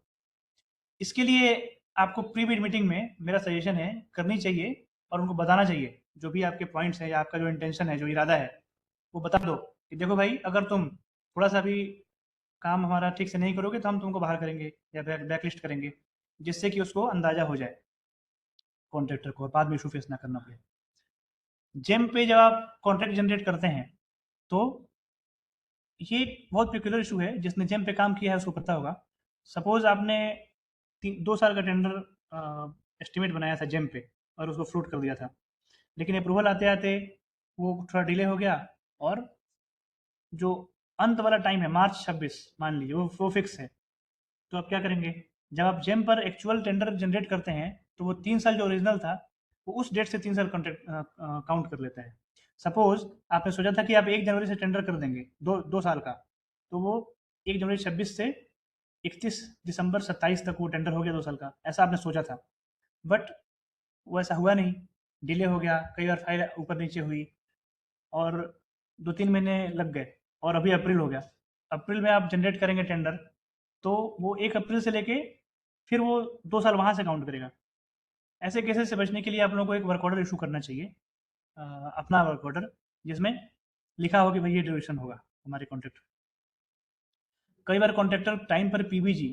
इसके लिए आपको प्री बिड मीटिंग में मेरा सजेशन है करनी चाहिए, और उनको बताना चाहिए जो भी आपके पॉइंट्स हैं या आपका जो इंटेंशन है, जो इरादा है, वो बता दो कि देखो भाई, अगर तुम थोड़ा-सा भी काम हमारा ठीक से नहीं करोगे तो हम तुमको बाहर करेंगे या ब्लैकलिस्ट करेंगे, जिससे कि उसको अंदाज़ा हो जाए कॉन्ट्रैक्टर को, और बाद में इशू फेस ना करना पड़े। जेम पे जब आप कॉन्ट्रैक्ट जनरेट करते हैं, तो ये एक बहुत पेक्युलर इशू है, जिसने जेम पे काम किया है उसको पता होगा। सपोज़ आपने 2 साल का टेंडर एस्टिमेट बनाया था जेम पे और उसको फ्रूट कर दिया था, लेकिन अप्रूवल आते-आते वो थोड़ा डिले हो गया, और जो अंत वाला टाइम है मार्च 26 मान लीजिए, वो फिक्स है। तो आप क्या करेंगे? जब आप जेम पर एक्चुअल टेंडर जनरेट करते हैं, तो वो 3 साल जो ओरिजिनल था, वो उस डेट से 3 साल कॉन्ट्रैक्ट काउंट कर लेता है। सपोज़ आपने सोचा था कि आप 1 जनवरी से टेंडर कर देंगे, 2 साल का, तो वो 1 जनवरी 26 से 31 दिसंबर 27 तक वो टेंडर हो गया 2 साल का, ऐसा आपने सोचा था। बट वो ऐसा हुआ नहीं, डिले हो गया, कई बार फाइल ऊपर-नीचे हुई, और 2-3 महीने लग गए, और अभी अप्रैल हो गया। अप्रैल में आप जनरेट करेंगे टेंडर, तो वो 1 अप्रैल से लेके फिर वो 2 साल वहाँ से काउंट करेगा। ऐसे केसेस से बचने के लिए आप लोगों को एक वर्क ऑर्डर इशू करना चाहिए, अपना वर्क ऑर्डर, जिसमें लिखा हो कि भाई ये ड्यूरेशन होगा हमारे कॉन्ट्रैक्ट। कई बार कॉन्ट्रैक्टर टाइम पर पीबीजी,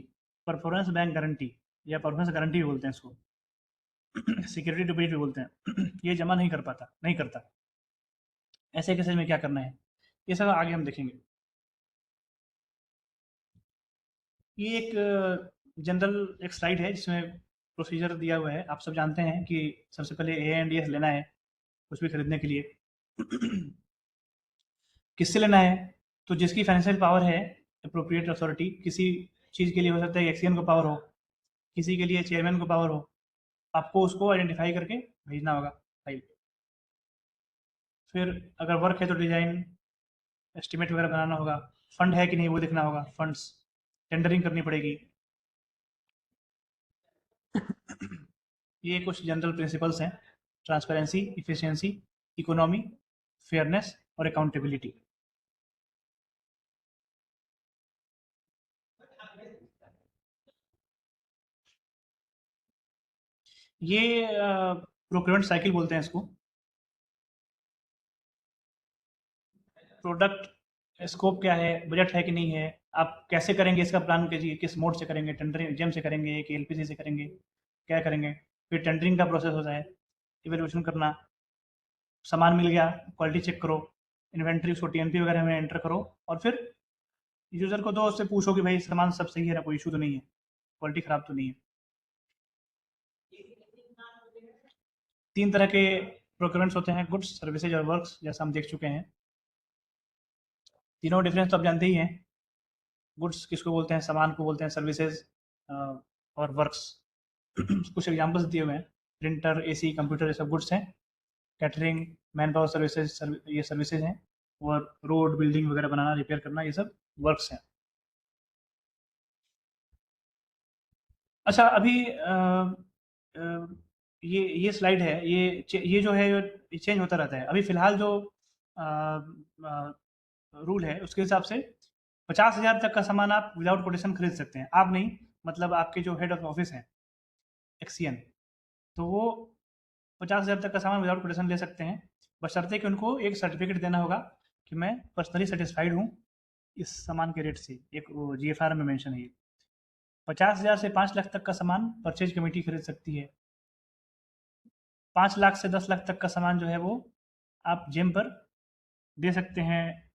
परफॉर्मेंस बैंक गारंटी, या परफॉर्मेंस गारंटी भी बोलते हैं इसको, सिक्योरिटी डिपॉजिट भी बोलते हैं, ये जमा नहीं करता। ऐसे केसेस में क्या करना है, ये सब आगे हम देखेंगे। ये एक जनरल एक स्लाइड है जिसमें प्रोसीजर दिया हुआ है। आप सब जानते हैं कि सबसे पहले ANDS लेना है कुछ भी खरीदने के लिए। किससे लेना है? तो जिसकी फाइनेंशियल पावर है, अप्रोप्रिएट अथॉरिटी, किसी चीज़ के लिए हो सकता है एक्सीएन को पावर हो, किसी के लिए चेयरमैन को पावर हो, आपको उसको आइडेंटिफाई करके भेजना होगा फाइल। फिर अगर वर्क है तो डिज़ाइन एस्टिमेट वगैरह बनाना होगा, फंड है कि नहीं वो देखना होगा, फंड्स, टेंडरिंग करनी पड़ेगी। ये कुछ जनरल प्रिंसिपल्स हैं ट्रांसपेरेंसी, इफिशिएंसी, इकोनॉमी, फेयरनेस और अकाउंटेबिलिटी। ये प्रोक्योरमेंट साइकिल बोलते हैं इसको। प्रोडक्ट स्कोप क्या है, बजट है कि नहीं है, आप कैसे करेंगे इसका प्लान कीजिए, किस मोड से करेंगे, टेंडरिंग जेम से करेंगे कि एलपीसी से करेंगे, क्या करेंगे। फिर टेंडरिंग का प्रोसेस होता है, इवेल्यूएशन करना, सामान मिल गया, क्वालिटी चेक करो, इन्वेंट्री उसको टीएनपी वगैरह में एंटर करो, और फिर यूजर को दो, उससे पूछो कि भाई सामान सब सही है ना, कोई इशू तो नहीं है, क्वालिटी खराब तो नहीं है। 3 तरह के प्रोक्योरमेंट्स होते हैं, गुड्स, सर्विसेज और वर्क्स, जैसा हम देख चुके हैं। तीनों डिफरेंस तो आप जानते ही हैं। गुड्स किसको बोलते हैं, सामान को बोलते हैं, सर्विसेज और वर्क्स। कुछ एग्जांपल्स दिए हुए हैं, प्रिंटर, एसी, कंप्यूटर, ये सब गुड्स हैं। कैटरिंग, मैन पावर सर्विसेज, ये सर्विसेज हैं। और रोड, बिल्डिंग वगैरह बनाना, रिपेयर करना, ये सब वर्क्स हैं। अच्छा, अभी ये स्लाइड है, ये जो है ये चेंज होता रहता है। अभी फिलहाल जो रूल है उसके हिसाब से 50,000 तक का सामान आप विदाउट कोटेशन खरीद सकते हैं। आप नहीं, मतलब आपके जो हेड ऑफ ऑफिस है एक्सीएन, तो वो 50,000 तक का सामान विदाउट कोटेशन ले सकते हैं, बशर्ते कि उनको एक सर्टिफिकेट देना होगा कि मैं पर्सनली सेटिस्फाइड हूँ इस सामान के रेट से। एक जीएफआर में मेंशन है। 50,000 से 5 लाख तक का सामान परचेज कमेटी खरीद सकती है। 5 लाख से 10 लाख तक का सामान जो है वो आप जेम पर दे सकते हैं।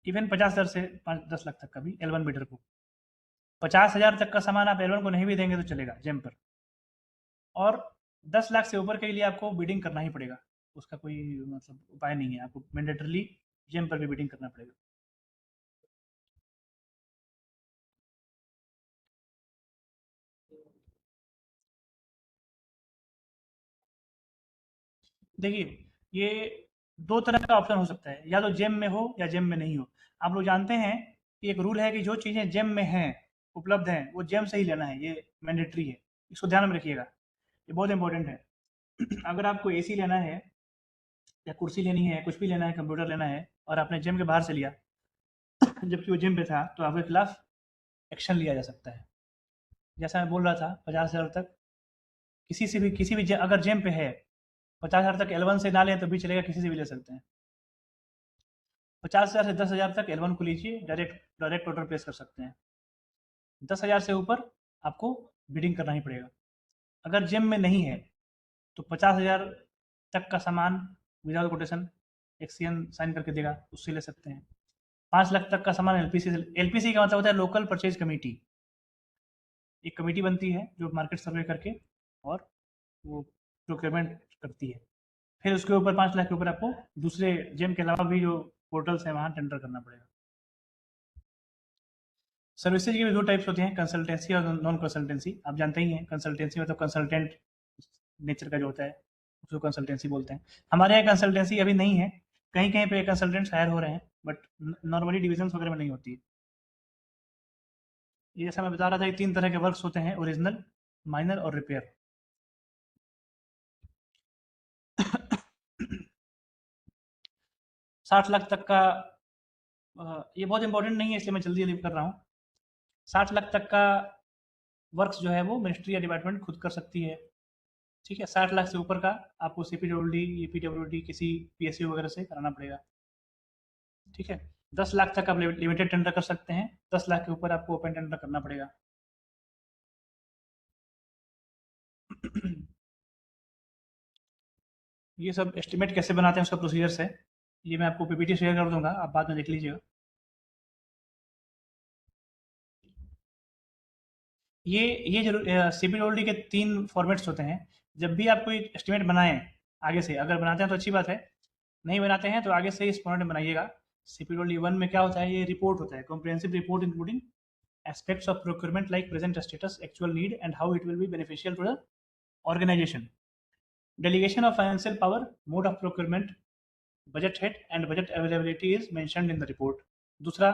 इवन 50,000 से 5-10 लाख तक का भी L1 बिडर को। 50,000 तक का सामान आप L1 को नहीं भी देंगे तो चलेगा जेम पर। और 10 लाख से ऊपर के लिए आपको बिडिंग करना ही पड़ेगा, उसका कोई मतलब उपाय नहीं है, आपको मैंडेटरली जेम पर भी बिडिंग करना पड़ेगा। देखिए, ये 2 तरह का ऑप्शन हो सकता है, या तो जेम में हो या जेम में नहीं हो। आप लोग जानते हैं कि एक रूल है कि जो चीज़ें जेम में हैं, उपलब्ध हैं, वो जेम से ही लेना है, ये मैंडेटरी है। इसको ध्यान में रखिएगा, ये बहुत इंपॉर्टेंट है। अगर आपको एसी लेना है या कुर्सी लेनी है, कुछ भी लेना है, कंप्यूटर लेना है, और आपने जेम के बाहर से लिया जबकि वो जेम पे था, तो आपके खिलाफ एक्शन लिया जा सकता है। जैसा मैं बोल रहा था, 50,000 तक किसी भी अगर जेम पे है, 50,000 तक L1 से ना लें तो भी चलेगा, किसी से भी ले सकते हैं। 50,000 से 10,000 तक L1 को लीजिए, डायरेक्ट ऑर्डर प्लेस कर सकते हैं। 10,000 से ऊपर आपको बिडिंग करना ही पड़ेगा। अगर जेम में नहीं है तो 50,000 तक का सामान विदाउट कोटेशन एक्सीएन साइन करके देगा, उससे ले सकते हैं। 5 लाख तक का सामान एलपीसी का मतलब होता है लोकल परचेज कमेटी। एक कमेटी बनती है जो मार्केट सर्वे करके और वो प्रोक्योरमेंट करती है। फिर उसके ऊपर 5 लाख के ऊपर आपको दूसरे जेम के अलावा भी जो पोर्टल्स हैं वहाँ टेंडर करना पड़ेगा। सर्विसेज के भी 2 टाइप्स होते हैं, कंसल्टेंसी और नॉन कंसल्टेंसी। आप जानते ही हैं, कंसल्टेंसी मतलब कंसल्टेंट नेचर का जो होता है उसको कंसल्टेंसी बोलते हैं। हमारे यहाँ कंसल्टेंसी अभी नहीं है, कहीं कहीं पे कंसल्टेंट्स हायर हो रहे हैं, बट नॉर्मली डिविजन वगैरह में नहीं होती है। ये जैसा मैं बता रहा था, ये 3 तरह के वर्क्स होते हैं, ओरिजिनल, माइनर और रिपेयर। 60 लाख तक का ये बहुत इंपॉर्टेंट नहीं है, इसलिए मैं जल्दी जल्दी कर रहा हूँ। 60 लाख तक का वर्क्स जो है वो मिनिस्ट्री या डिपार्टमेंट खुद कर सकती है, ठीक है। 60 लाख से ऊपर का आपको CPWD, EPWD किसी PSU वगैरह से कराना पड़ेगा, ठीक है। 10 लाख तक आप लिमिटेड टेंडर कर सकते हैं, 10 लाख के ऊपर आपको ओपन टेंडर करना पड़ेगा। ये सब एस्टिमेट कैसे बनाते हैं उसका प्रोसीजर्स है, ये मैं आपको PPT शेयर कर दूंगा, आप बाद में देख लीजिएगा। ये जरूर CPWD के 3 फॉर्मेट्स होते हैं। जब भी आप कोई एस्टिमेट बनाएं आगे से, अगर बनाते हैं तो अच्छी बात है, नहीं बनाते हैं तो आगे से इस फॉर्मेट में बनाइएगा। CPWD 1 में क्या होता है, ये रिपोर्ट होता है, comprehensive report including aspects of procurement like present status, actual need and how it will be beneficial to the organization. Delegation of financial power, mode of procurement, budget head and budget availability is mentioned in the report. दूसरा,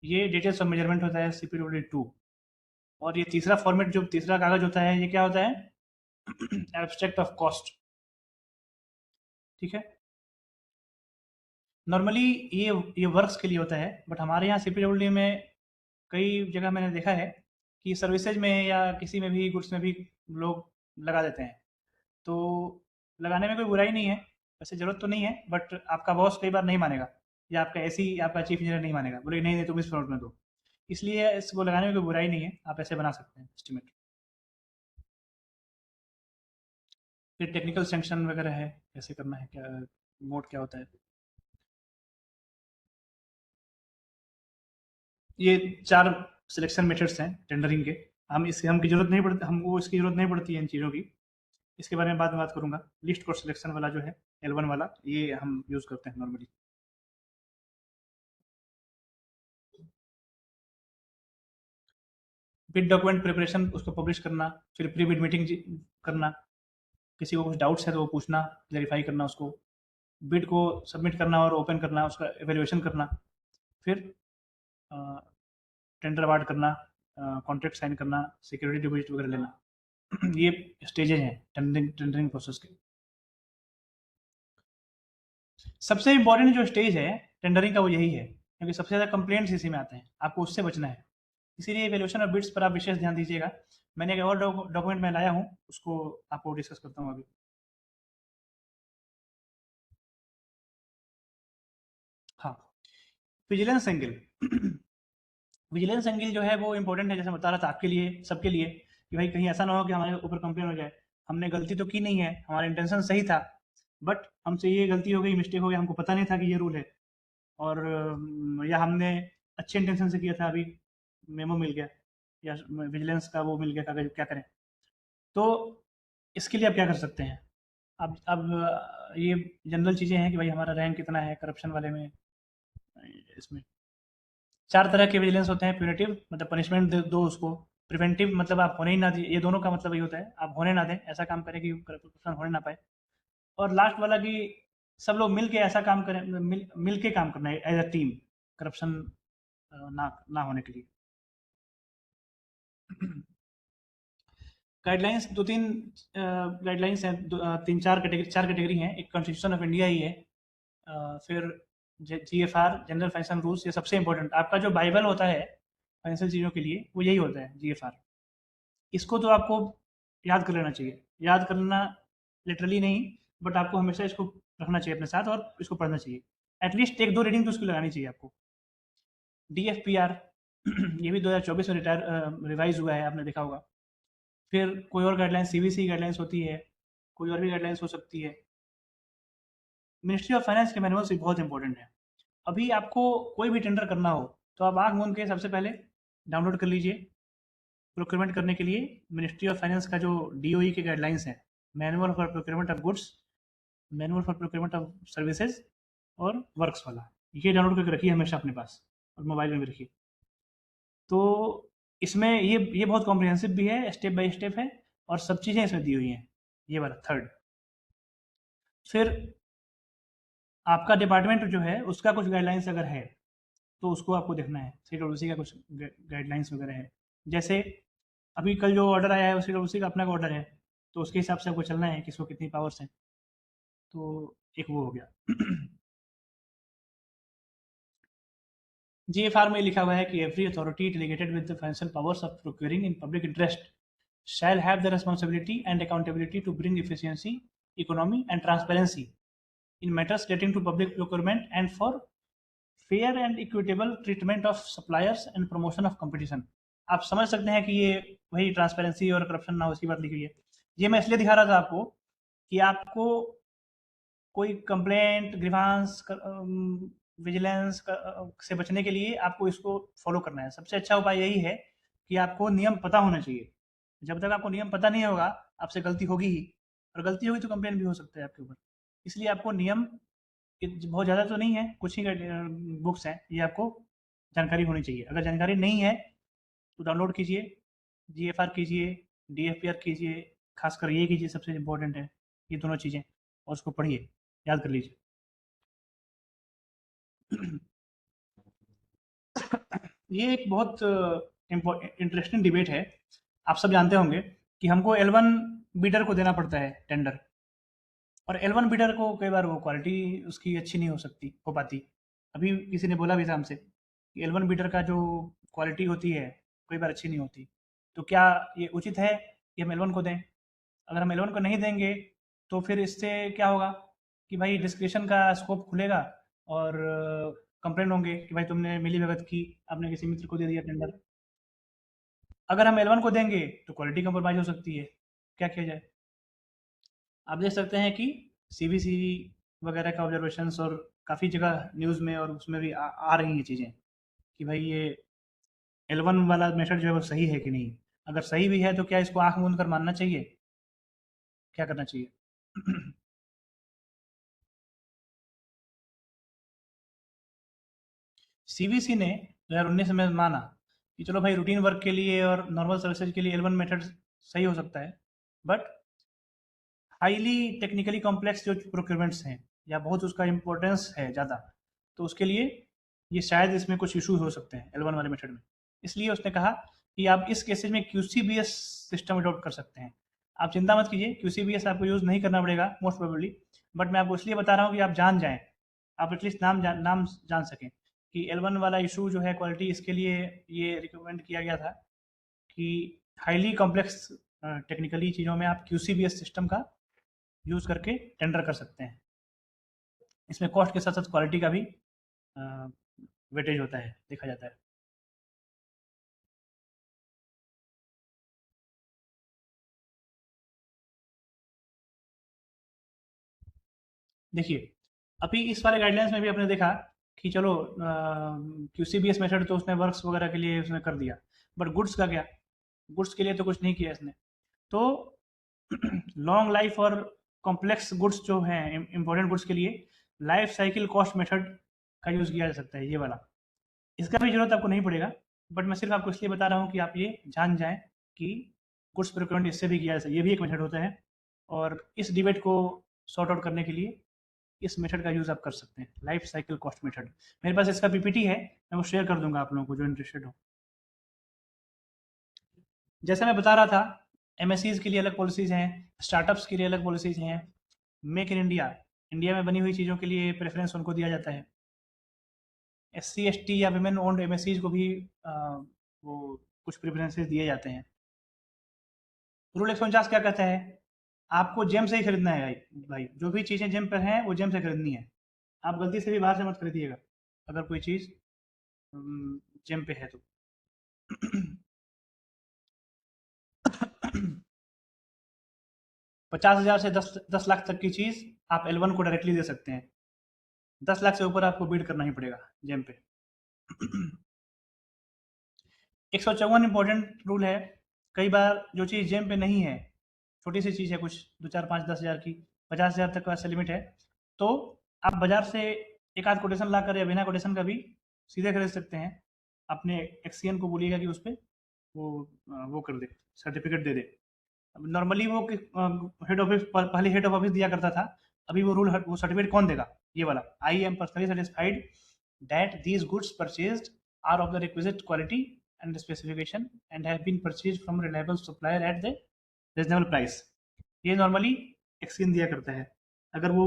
ये details of measurement होता है CPWD 2। और ये तीसरा format, जो तीसरा कागज होता है, ये क्या होता है, एब्स्ट्रैक्ट ऑफ कॉस्ट। ठीक है। नॉर्मली ये वर्क्स के लिए होता है, बट हमारे यहाँ CPWD में कई जगह मैंने देखा है कि सर्विसेज में या किसी में भी गुड्स में भी लोग लगा देते हैं। तो लगाने में कोई बुराई नहीं है, वैसे ज़रूरत तो नहीं है, बट आपका बॉस कई बार नहीं मानेगा या आपका ऐसी आपका चीफ इंजीनियर नहीं मानेगा, बोले नहीं नहीं तुम इस फ्रंट में दो, इसलिए इसको लगाने में कोई बुराई नहीं है, आप ऐसे बना सकते हैं एस्टिमेट। फिर टेक्निकल सेंक्शन वगैरह है, कैसे करना है, क्या मोड क्या होता है, ये 4 सिलेक्शन मेथड्स हैं टेंडरिंग के। हमको इसकी जरूरत नहीं पड़ती है इन चीज़ों की, इसके बारे में बाद में बात करूंगा। लिस्ट कोड सिलेक्शन वाला जो है L1 वाला, ये हम यूज़ करते हैं नॉर्मली। बिड डॉक्यूमेंट प्रिपरेशन, उसको पब्लिश करना, फिर प्री बिड मीटिंग करना, किसी को कुछ डाउट्स है तो वो पूछना, क्लेरिफाई करना उसको, बिड को सबमिट करना और ओपन करना, उसका एवेल्युएशन करना, फिर टेंडर अवार्ड करना, कॉन्ट्रैक्ट साइन करना, सिक्योरिटी डिपॉजिट वगैरह लेना। ये स्टेजेज हैं टेंडरिंग प्रोसेस के। सबसे इंपॉर्टेंट जो स्टेज है टेंडरिंग का वो यही है, क्योंकि सबसे ज़्यादा कंप्लेंट्स इसी में आते हैं, आपको उससे बचना है। इसीलिए वैल्यूएशन ऑफ बिड्स पर आप विशेष ध्यान दीजिएगा। मैंने एक और डॉक्यूमेंट में लाया हूँ, उसको आपको डिस्कस करता हूँ अभी। हाँ, विजिलेंस एंगल। विजिलेंस एंगल जो है वो इंपॉर्टेंट है, जैसे बता रहा था आपके लिए, सबके लिए, कि भाई कहीं ऐसा ना हो कि हमारे ऊपर कंप्लेन हो जाए, हमने गलती तो की नहीं है, हमारा इंटेंशन सही था, बट हमसे ये गलती हो गई, मिस्टेक हो गई, हमको पता नहीं था कि ये रूल है, और या हमने अच्छे इंटेंशन से किया था, अभी मेमो मिल गया या विजिलेंस का वो मिल गया कागज, क्या करें। तो इसके लिए आप क्या कर सकते हैं, अब ये जनरल चीज़ें हैं कि भाई हमारा रैंक कितना है करप्शन वाले में। इसमें 4 तरह के विजिलेंस होते हैं। प्यूनिटिव मतलब पनिशमेंट दो उसको, प्रिवेंटिव मतलब आप होने ही ना दिए, ये दोनों का मतलब ये होता है आप होने ना दें, ऐसा काम करें कि करप्शन होने ना पाए। और लास्ट वाला कि सब लोग मिल के ऐसा काम करें, मिल के काम करना है एज अ टीम, करप्शन ना होने के लिए। गाइडलाइंस 2-3 गाइडलाइंस हैं, 3-4 कैटेगरी हैं। एक कॉन्स्टिट्यूशन ऑफ इंडिया ही है, फिर GFR जनरल फाइनेंशियल रूल्स, ये सबसे इंपॉर्टेंट, आपका जो बाइबल होता है फाइनेंशियल चीज़ों के लिए वो यही होता है GFR। इसको तो आपको याद कर लेना चाहिए, याद करना लिटरली नहीं, बट आपको हमेशा इसको रखना चाहिए अपने साथ और इसको पढ़ना चाहिए, एटलीस्ट 1-2 रीडिंग तो उसकी लगानी चाहिए आपको। DFPR ये भी 2024 में रिवाइज हुआ है, आपने देखा होगा। फिर कोई और गाइडलाइन CBC गाइडलाइंस होती है, कोई और भी गाइडलाइंस हो सकती है। मिनिस्ट्री ऑफ फाइनेंस के मैनुअल्स भी बहुत इंपॉर्टेंट है। अभी आपको कोई भी टेंडर करना हो तो आप आँख मूंद के सबसे पहले डाउनलोड कर लीजिए, प्रोक्योरमेंट करने के लिए मिनिस्ट्री ऑफ फाइनेंस का जो DOE के गाइडलाइंस हैं, manual for procurement of goods, manual for procurement of services और वर्क्स वाला, ये डाउनलोड करके रखिए हमेशा अपने पास और मोबाइल में भी रखिए। तो इसमें ये बहुत कॉम्प्रिहेंसिव भी है, स्टेप बाय स्टेप है, और सब चीज़ें इसमें दी हुई हैं। ये वाला थर्ड। फिर आपका डिपार्टमेंट जो है उसका कुछ गाइडलाइंस अगर है तो उसको आपको देखना है, CWC का कुछ गाइडलाइंस वगैरह है। जैसे अभी कल जो ऑर्डर आया है CWC का अपना का ऑर्डर है, तो उसके हिसाब से आपको चलना है, किसको कितनी पावर्स हैं। तो एक वो हो गया। GFR में लिखा हुआ है कि every authority delegated with the financial powers of procuring in public interest shall have the responsibility and accountability to bring efficiency, economy and transparency in matters relating to public procurement and for fair and equitable treatment of suppliers and promotion of competition। आप समझ सकते हैं कि ये वही transparency और corruption ना हो उसकी बात लिखी हुई है। ये मैं इसलिए दिखा रहा था आपको कि आपको कोई कंप्लेंट, ग्रीवांस, विजिलेंस से बचने के लिए आपको इसको फॉलो करना है। सबसे अच्छा उपाय यही है कि आपको नियम पता होना चाहिए। जब तक आपको नियम पता नहीं होगा, आपसे गलती होगी ही, और गलती होगी तो कंप्लेन भी हो सकता है आपके ऊपर। इसलिए आपको नियम बहुत ज़्यादा तो नहीं है, कुछ ही बुक्स हैं, ये आपको जानकारी होनी चाहिए। अगर जानकारी नहीं है तो डाउनलोड कीजिए, GFR कीजिए, DFPR कीजिए, खासकर ये कीजिए, सबसे इम्पोर्टेंट है ये दोनों चीज़ें, और उसको पढ़िए, याद कर लीजिए। ये एक बहुत इंटरेस्टिंग डिबेट है। आप सब जानते होंगे कि हमको L1 बीडर को देना पड़ता है टेंडर, और L1 बिडर को कई बार वो क्वालिटी उसकी अच्छी नहीं हो पाती। अभी किसी ने बोला भी था हमसे कि L1 बिडर का जो क्वालिटी होती है कई बार अच्छी नहीं होती। तो क्या ये उचित है कि हम L1 को दें? अगर हम L1 को नहीं देंगे तो फिर इससे क्या होगा कि भाई डिस्क्रिशन का स्कोप खुलेगा और कंप्लेन होंगे कि भाई तुमने मिलीभगत की, आपने किसी मित्र को दे दिया टेंडर। अगर हम L1 को देंगे तो क्वालिटी कंप्रोमाइज हो सकती है। क्या किया जाए? आप देख सकते हैं कि सीबीसी वगैरह का ऑब्जर्वेशंस और काफ़ी जगह न्यूज़ में और उसमें भी आ रही हैं चीज़ें कि भाई ये L1 वाला मेथड जो है वो सही है कि नहीं। अगर सही भी है तो क्या इसको आंख मूंद कर मानना चाहिए? क्या करना चाहिए? सीबीसी ने 2019 में माना कि चलो भाई रूटीन वर्क के लिए और नॉर्मल सर्विसेज के लिए L1 मेथड सही हो सकता है, बट हाईली टेक्निकली कॉम्प्लेक्स जो प्रोक्योरमेंट्स हैं या बहुत उसका इम्पोर्टेंस है ज़्यादा, तो उसके लिए ये शायद इसमें कुछ इशू हो सकते हैं L1 वाले मेथड में। इसलिए उसने कहा कि आप इस केसेज में QCBS सिस्टम अडॉप्ट कर सकते हैं। आप चिंता मत कीजिए, QCBS आपको यूज़ नहीं करना पड़ेगा मोस्ट प्रोबेबली, बट मैं आपको इसलिए बता रहा हूँ कि आप जान जाएँ, आप एटलीस्ट नाम जान सकें कि L1 वाला इशू जो है क्वालिटी, इसके लिए ये रिकमेंड किया गया था कि हाईली कॉम्प्लेक्स टेक्निकली चीज़ों में आप QCBS सिस्टम का यूज़ करके टेंडर कर सकते हैं। इसमें कॉस्ट के साथ साथ क्वालिटी का भी वेटेज होता है, देखा जाता है। देखिए, अभी इस वाले गाइडलाइंस में भी आपने देखा कि चलो QCBS मेथड तो उसने वर्क्स वगैरह के लिए उसने कर दिया, बट गुड्स का क्या? गुड्स के लिए तो कुछ नहीं किया इसने। तो लॉन्ग लाइफ और कॉम्प्लेक्स गुड्स जो हैं, इंपॉर्टेंट गुड्स के लिए लाइफ साइकिल कॉस्ट मेथड का यूज़ किया जा सकता है, ये वाला। इसका भी ज़रूरत आपको नहीं पड़ेगा, बट मैं सिर्फ आपको इसलिए बता रहा हूँ कि आप ये जान जाएँ कि गुड्स प्रोक्योरमेंट इससे भी किया जा सकता है, ये भी एक मेथड होता है। और इस डिबेट को सॉर्ट आउट करने के लिए इस मेथड का यूज़ आप कर सकते हैं, लाइफ साइकिल कॉस्ट मेथड। मेरे पास इसका पीपीटी है, मैं वो शेयर कर दूंगा आप लोगों को जो इंटरेस्टेड हो। जैसे मैं बता रहा था, एमएससीज के लिए अलग पॉलिसीज़ हैं, स्टार्टअप्स के लिए अलग पॉलिसीज़ हैं, मेक इन इंडिया, इंडिया में बनी हुई चीज़ों के लिए प्रेफरेंस उनको दिया जाता है। SC ST या विमेन ओन्ड एमएससीज को भी वो कुछ प्रेफरेंसेस दिए जाते हैं। रूल 149 क्या कहता है? आपको जेम से ही खरीदना है भाई, जो भी चीज़ें जेम पर हैं वो जेम से खरीदनी है। आप गलती से भी बाहर से मत खरीदिएगा अगर कोई चीज़ जेम पे है तो। 50,000 से 10 लाख तक की चीज़ आप L1 को डायरेक्टली दे सकते हैं। 10 लाख से ऊपर आपको बिड करना ही पड़ेगा जेम पे। 154 इंपॉर्टेंट रूल है। कई बार जो चीज़ जेम पे नहीं है, छोटी सी चीज़ है, कुछ 2 4 5 10 हज़ार की, 50,000 तक का ऐसा लिमिट है, तो आप बाजार से एक आध कोटेशन ला कर या बिना कोटेशन का भी सीधे खरीद सकते हैं। अपने एक्सीएन को बोलिएगा कि उस पर वो कर दे, सर्टिफिकेट दे दे। नॉर्मली वो हेड ऑफिस, पहले हेड ऑफ ऑफिस दिया करता था, अभी वो वो सर्टिफिकेट कौन देगा? ये वाला, I am personally satisfied that these goods purchased are of the requisite quality and specification and have been purchased from reliable supplier at the reasonable price। ये नॉर्मली एक्सचेंज दिया करता है। अगर वो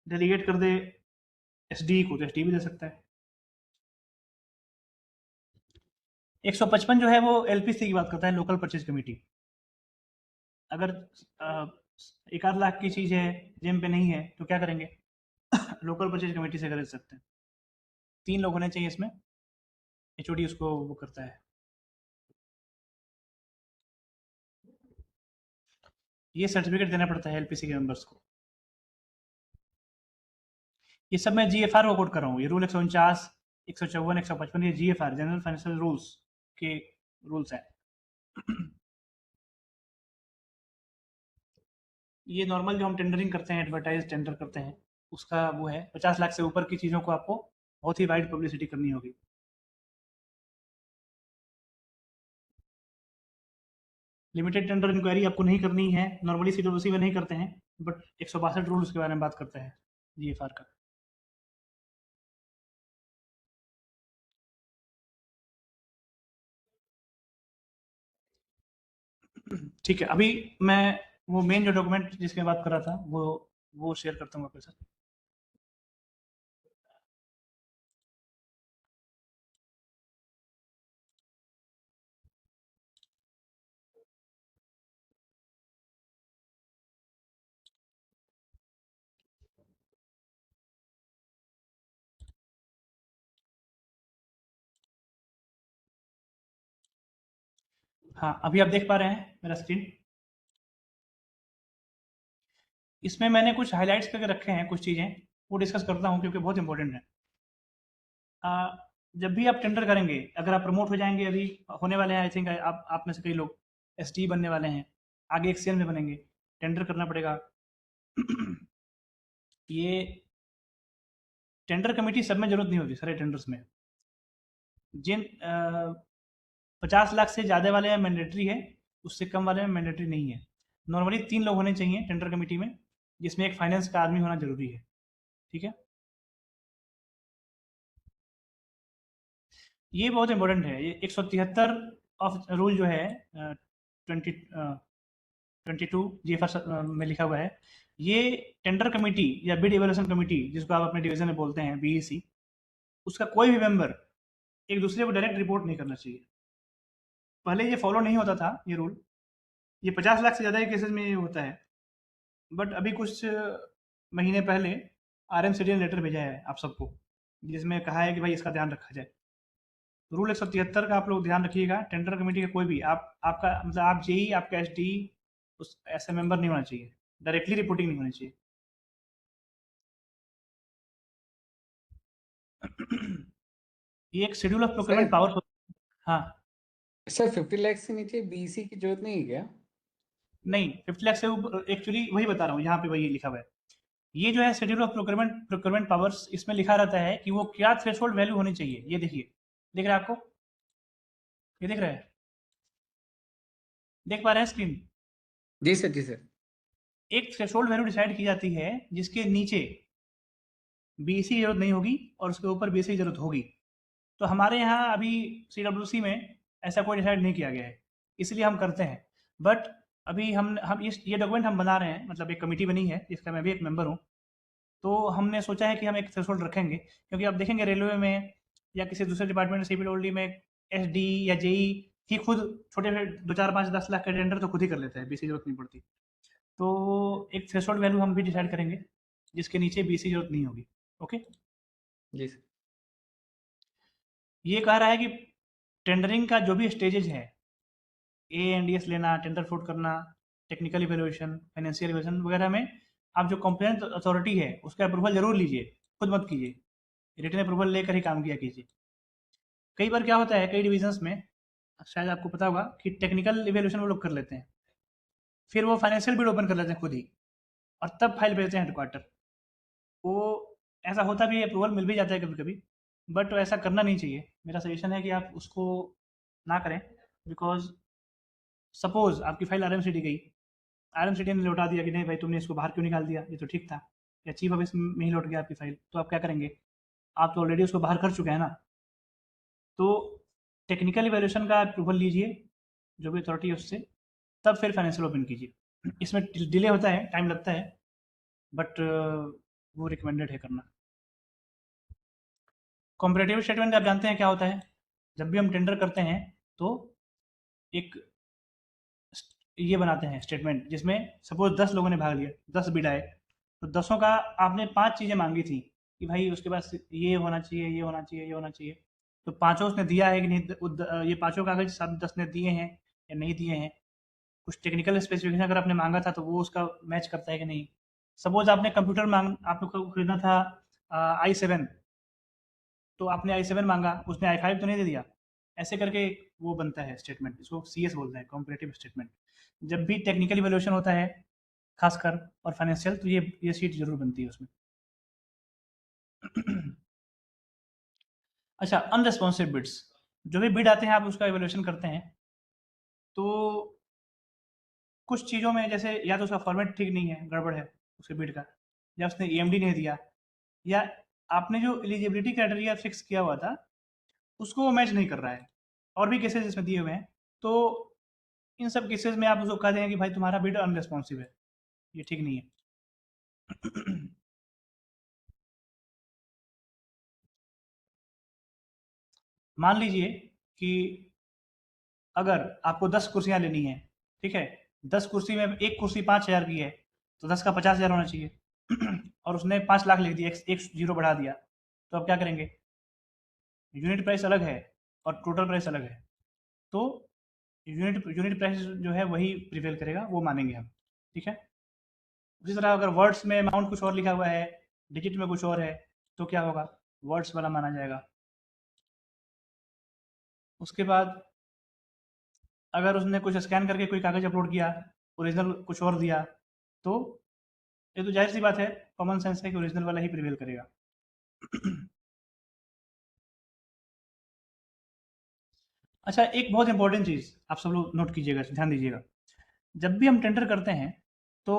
डेलीगेट कर दे एसडी को तो एसडी भी दे सकता है। 155 जो है वो एलपीसी की बात करता है, लोकल परचेज कमेटी। अगर एक आध लाख की चीज़ है, जेम पे नहीं है, तो क्या करेंगे? लोकल परचेज कमेटी से खरीद सकते हैं। 3 लोग होने चाहिए इसमें, एचओडी उसको वो करता है। ये सर्टिफिकेट देना पड़ता है एलपीसी के मेंबर्स को। ये सब मैं जीएफआर को कोट कर रहा हूँ। ये रूल 149, 154, 155 ये जीएफआर, जनरल फाइनेंशियल रूल्स के रूल्स हैं। ये नॉर्मल जो हम टेंडरिंग करते हैं, एडवर्टाइज टेंडर करते हैं, उसका वो है। 50 लाख से ऊपर की चीज़ों को आपको बहुत ही वाइड पब्लिसिटी करनी होगी। लिमिटेड टेंडर इंक्वायरी आपको नहीं करनी है, नॉर्मली सीडब्ल्यूसी में नहीं करते हैं, बट 162 रूल्स के बारे में बात करते हैं जीएफआर का। ठीक है, अभी मैं वो मेन जो डॉक्यूमेंट जिसकी बात कर रहा था वो वो शेयर करता हूँ आपके साथ। हाँ, अभी आप देख पा रहे हैं मेरा स्क्रीन? इसमें मैंने कुछ हाइलाइट्स करके रखे हैं, कुछ चीज़ें वो डिस्कस करता हूँ क्योंकि बहुत इंपॉर्टेंट है। जब भी आप टेंडर करेंगे, अगर आप प्रमोट हो जाएंगे, अभी होने वाले हैं, आई थिंक आप में से कई लोग एसटी बनने वाले हैं, आगे एक्सचेंज में बनेंगे, टेंडर करना पड़ेगा। ये टेंडर कमेटी सब में जरूरत नहीं होती, सारे टेंडर्स में। जिन 50 लाख से ज़्यादा वाले में मैंडेटरी है, उससे कम वाले में मैंडेटरी नहीं है। नॉर्मली 3 लोग होने चाहिए टेंडर कमेटी में, जिसमें एक फाइनेंस का आदमी होना जरूरी है। ठीक है, ये बहुत इंपॉर्टेंट है। ये 173 ऑफ रूल जो है 22 जीएफआर में लिखा हुआ है, ये टेंडर कमेटी या बिड इवैल्यूएशन कमेटी, जिसको आप अपने डिवीजन में बोलते हैं बीईसी, उसका कोई भी मेंबर एक दूसरे को डायरेक्ट रिपोर्ट नहीं करना चाहिए। पहले ये फॉलो नहीं होता था ये रूल, ये 50 लाख से ज़्यादा के केसेस में ये होता है, बट अभी कुछ महीने पहले आरएमसीडी ने लेटर भेजा है आप सबको, जिसमें कहा है कि भाई इसका ध्यान रखा जाए। रूल 173 का आप लोग ध्यान रखिएगा। टेंडर कमेटी का कोई भी आपका मतलब आप जेई, आपका एसडी उस ऐसे मेंबर नहीं होना चाहिए, डायरेक्टली रिपोर्टिंग नहीं होनी चाहिए। ये एक schedule of procurement sir power. हाँ, सर 50 लाख से नीचे बीसी की जरूरत नहीं है क्या? नहीं 50 लाख से ऊपर, एक्चुअली वही बता रहा हूँ, यहाँ पे वही लिखा हुआ है। ये जो है शेड्यूल ऑफ प्रोक्योरमेंट पावर्स, इसमें लिखा रहता है कि वो क्या थ्रेशोल्ड वैल्यू होनी चाहिए। ये देखिए, दिख रहा है आपको? ये दिख रहा है? देख पा रहे हैं स्क्रीन? जी सर, जी सर। एक थ्रेशोल्ड वैल्यू डिसाइड की जाती है जिसके नीचे बीसी की जरूरत नहीं होगी और उसके ऊपर बीसी की जरूरत होगी। तो हमारे यहाँ अभी सीडब्ल्यूसी में ऐसा कोई डिसाइड नहीं किया गया है, इसलिए हम करते हैं। बट अभी हम ये डॉक्यूमेंट हम बना रहे हैं, मतलब एक कमेटी बनी है जिसका मैं भी एक मेंबर हूँ। तो हमने सोचा है कि हम एक थ्रेशोल्ड रखेंगे, क्योंकि आप देखेंगे रेलवे में या किसी दूसरे डिपार्टमेंट सीपीडब्ल्यूडी में एसडी या जेई ही खुद छोटे 2, 4, 5, 10 लाख का टेंडर तो खुद ही कर लेते हैं, बीसी जरूरत नहीं पड़ती। तो एक थ्रेशोल्ड वैल्यू हम भी डिसाइड करेंगे जिसके नीचे बीसी जरूरत नहीं होगी। ओके, जी सर। ये कह रहा है कि टेंडरिंग का जो भी स्टेजेज है, एएनडीएस लेना, टेंडर फ्लोट करना, टेक्निकल इवेल्युएशन, फाइनेंशियल इवेल्युएशन वगैरह में आप जो कॉम्पिटेंट अथॉरिटी है उसका अप्रूवल जरूर लीजिए, खुद मत कीजिए, रिटन अप्रूवल लेकर ही काम किया कीजिए। कई बार क्या होता है, कई डिविजन्स में शायद आपको पता होगा कि टेक्निकल इवेल्युएशन वो लोग कर लेते हैं, फिर वो फाइनेंशियल बिड ओपन कर लेते हैं खुद ही, और तब फाइल भेजते हैं हेडक्वार्टर। वो ऐसा होता भी है, अप्रूवल मिल भी जाता है कभी कभी, बट ऐसा करना नहीं चाहिए। मेरा सजेशन है कि आप उसको ना करें, बिकॉज सपोज आपकी फाइल आरएमसीडी गई, आरएमसीडी ने लौटा दिया कि नहीं भाई तुमने इसको बाहर क्यों निकाल दिया, ये तो ठीक था, या चीफ ऑफिस में ही लौट गया आपकी फाइल, तो आप क्या करेंगे? आप तो ऑलरेडी उसको बाहर कर चुके हैं ना। तो टेक्निकल इवेल्यूशन का अप्रूवल लीजिए जो भी अथॉरिटी है उससे, तब फिर फाइनेंशियल ओपन कीजिए। इसमें डिले होता है, टाइम लगता है, बट वो रिकमेंडेड है करना। कॉम्परेटिव स्टेटमेंट आप जानते हैं क्या होता है? जब भी हम टेंडर करते हैं तो एक ये बनाते हैं स्टेटमेंट, जिसमें सपोज 10 लोगों ने भाग लिया, 10 बिड आए, तो 10 का आपने 5 चीज़ें मांगी थी कि भाई उसके पास ये होना चाहिए, ये होना चाहिए, ये होना चाहिए, तो पाँचों उसने दिया है कि नहीं? ये पाँचों कागज सब 10 ने दिए हैं या नहीं दिए हैं? कुछ टेक्निकल स्पेसिफिकेशन अगर आपने मांगा था तो वो उसका मैच करता है कि नहीं? सपोज आपने कंप्यूटर आप लोग को खरीदना था i7, तो आपने i7 मांगा, उसने i5 तो नहीं दे दिया। ऐसे करके वो बनता है स्टेटमेंट, इसको सीएस बोलते हैं, कॉम्परेटिव स्टेटमेंट। जब भी टेक्निकल इवैल्यूएशन होता है खासकर और फाइनेंशियल, तो ये शीट जरूर बनती है उसमें। अच्छा, अनरेस्पॉन्सिव बिड्स, जो भी बिड आते हैं आप उसका इवैल्यूएशन करते हैं, तो कुछ चीज़ों में जैसे या तो उसका फॉर्मेट ठीक नहीं है, गड़बड़ है उसके बिड का, या उसने ईएमडी नहीं दिया, या आपने जो एलिजिबिलिटी क्राइटेरिया फिक्स किया हुआ था उसको वो मैच नहीं कर रहा है, और भी केसेस इसमें दिए हुए हैं। तो इन सब केसेस में आप उसको कह देंगे कि भाई तुम्हारा बिड अनरेस्पॉन्सिव है, ये ठीक नहीं है। मान लीजिए कि अगर आपको 10 कुर्सियां लेनी है, ठीक है, 10 कुर्सी में एक कुर्सी 5,000 की है, तो 10 का 50,000 होना चाहिए। और उसने 5 लाख लिख दिया, एक जीरो बढ़ा दिया, तो आप क्या करेंगे? यूनिट प्राइस अलग है और टोटल प्राइस अलग है, तो यूनिट प्राइस जो है वही प्रिवेल करेगा, वो मानेंगे हम, ठीक है। उसी तरह अगर वर्ड्स में अमाउंट कुछ और लिखा हुआ है, डिजिट में कुछ और है, तो क्या होगा? वर्ड्स वाला माना जाएगा। उसके बाद अगर उसने कुछ स्कैन करके कोई कागज़ अपलोड किया, ओरिजिनल कुछ और दिया, तो ये तो जाहिर सी बात है, कॉमन सेंस है कि ओरिजिनल वाला ही प्रिवेल करेगा। अच्छा, एक बहुत इंपॉर्टेंट चीज़ आप सब लोग नोट कीजिएगा, ध्यान दीजिएगा। जब भी हम टेंडर करते हैं तो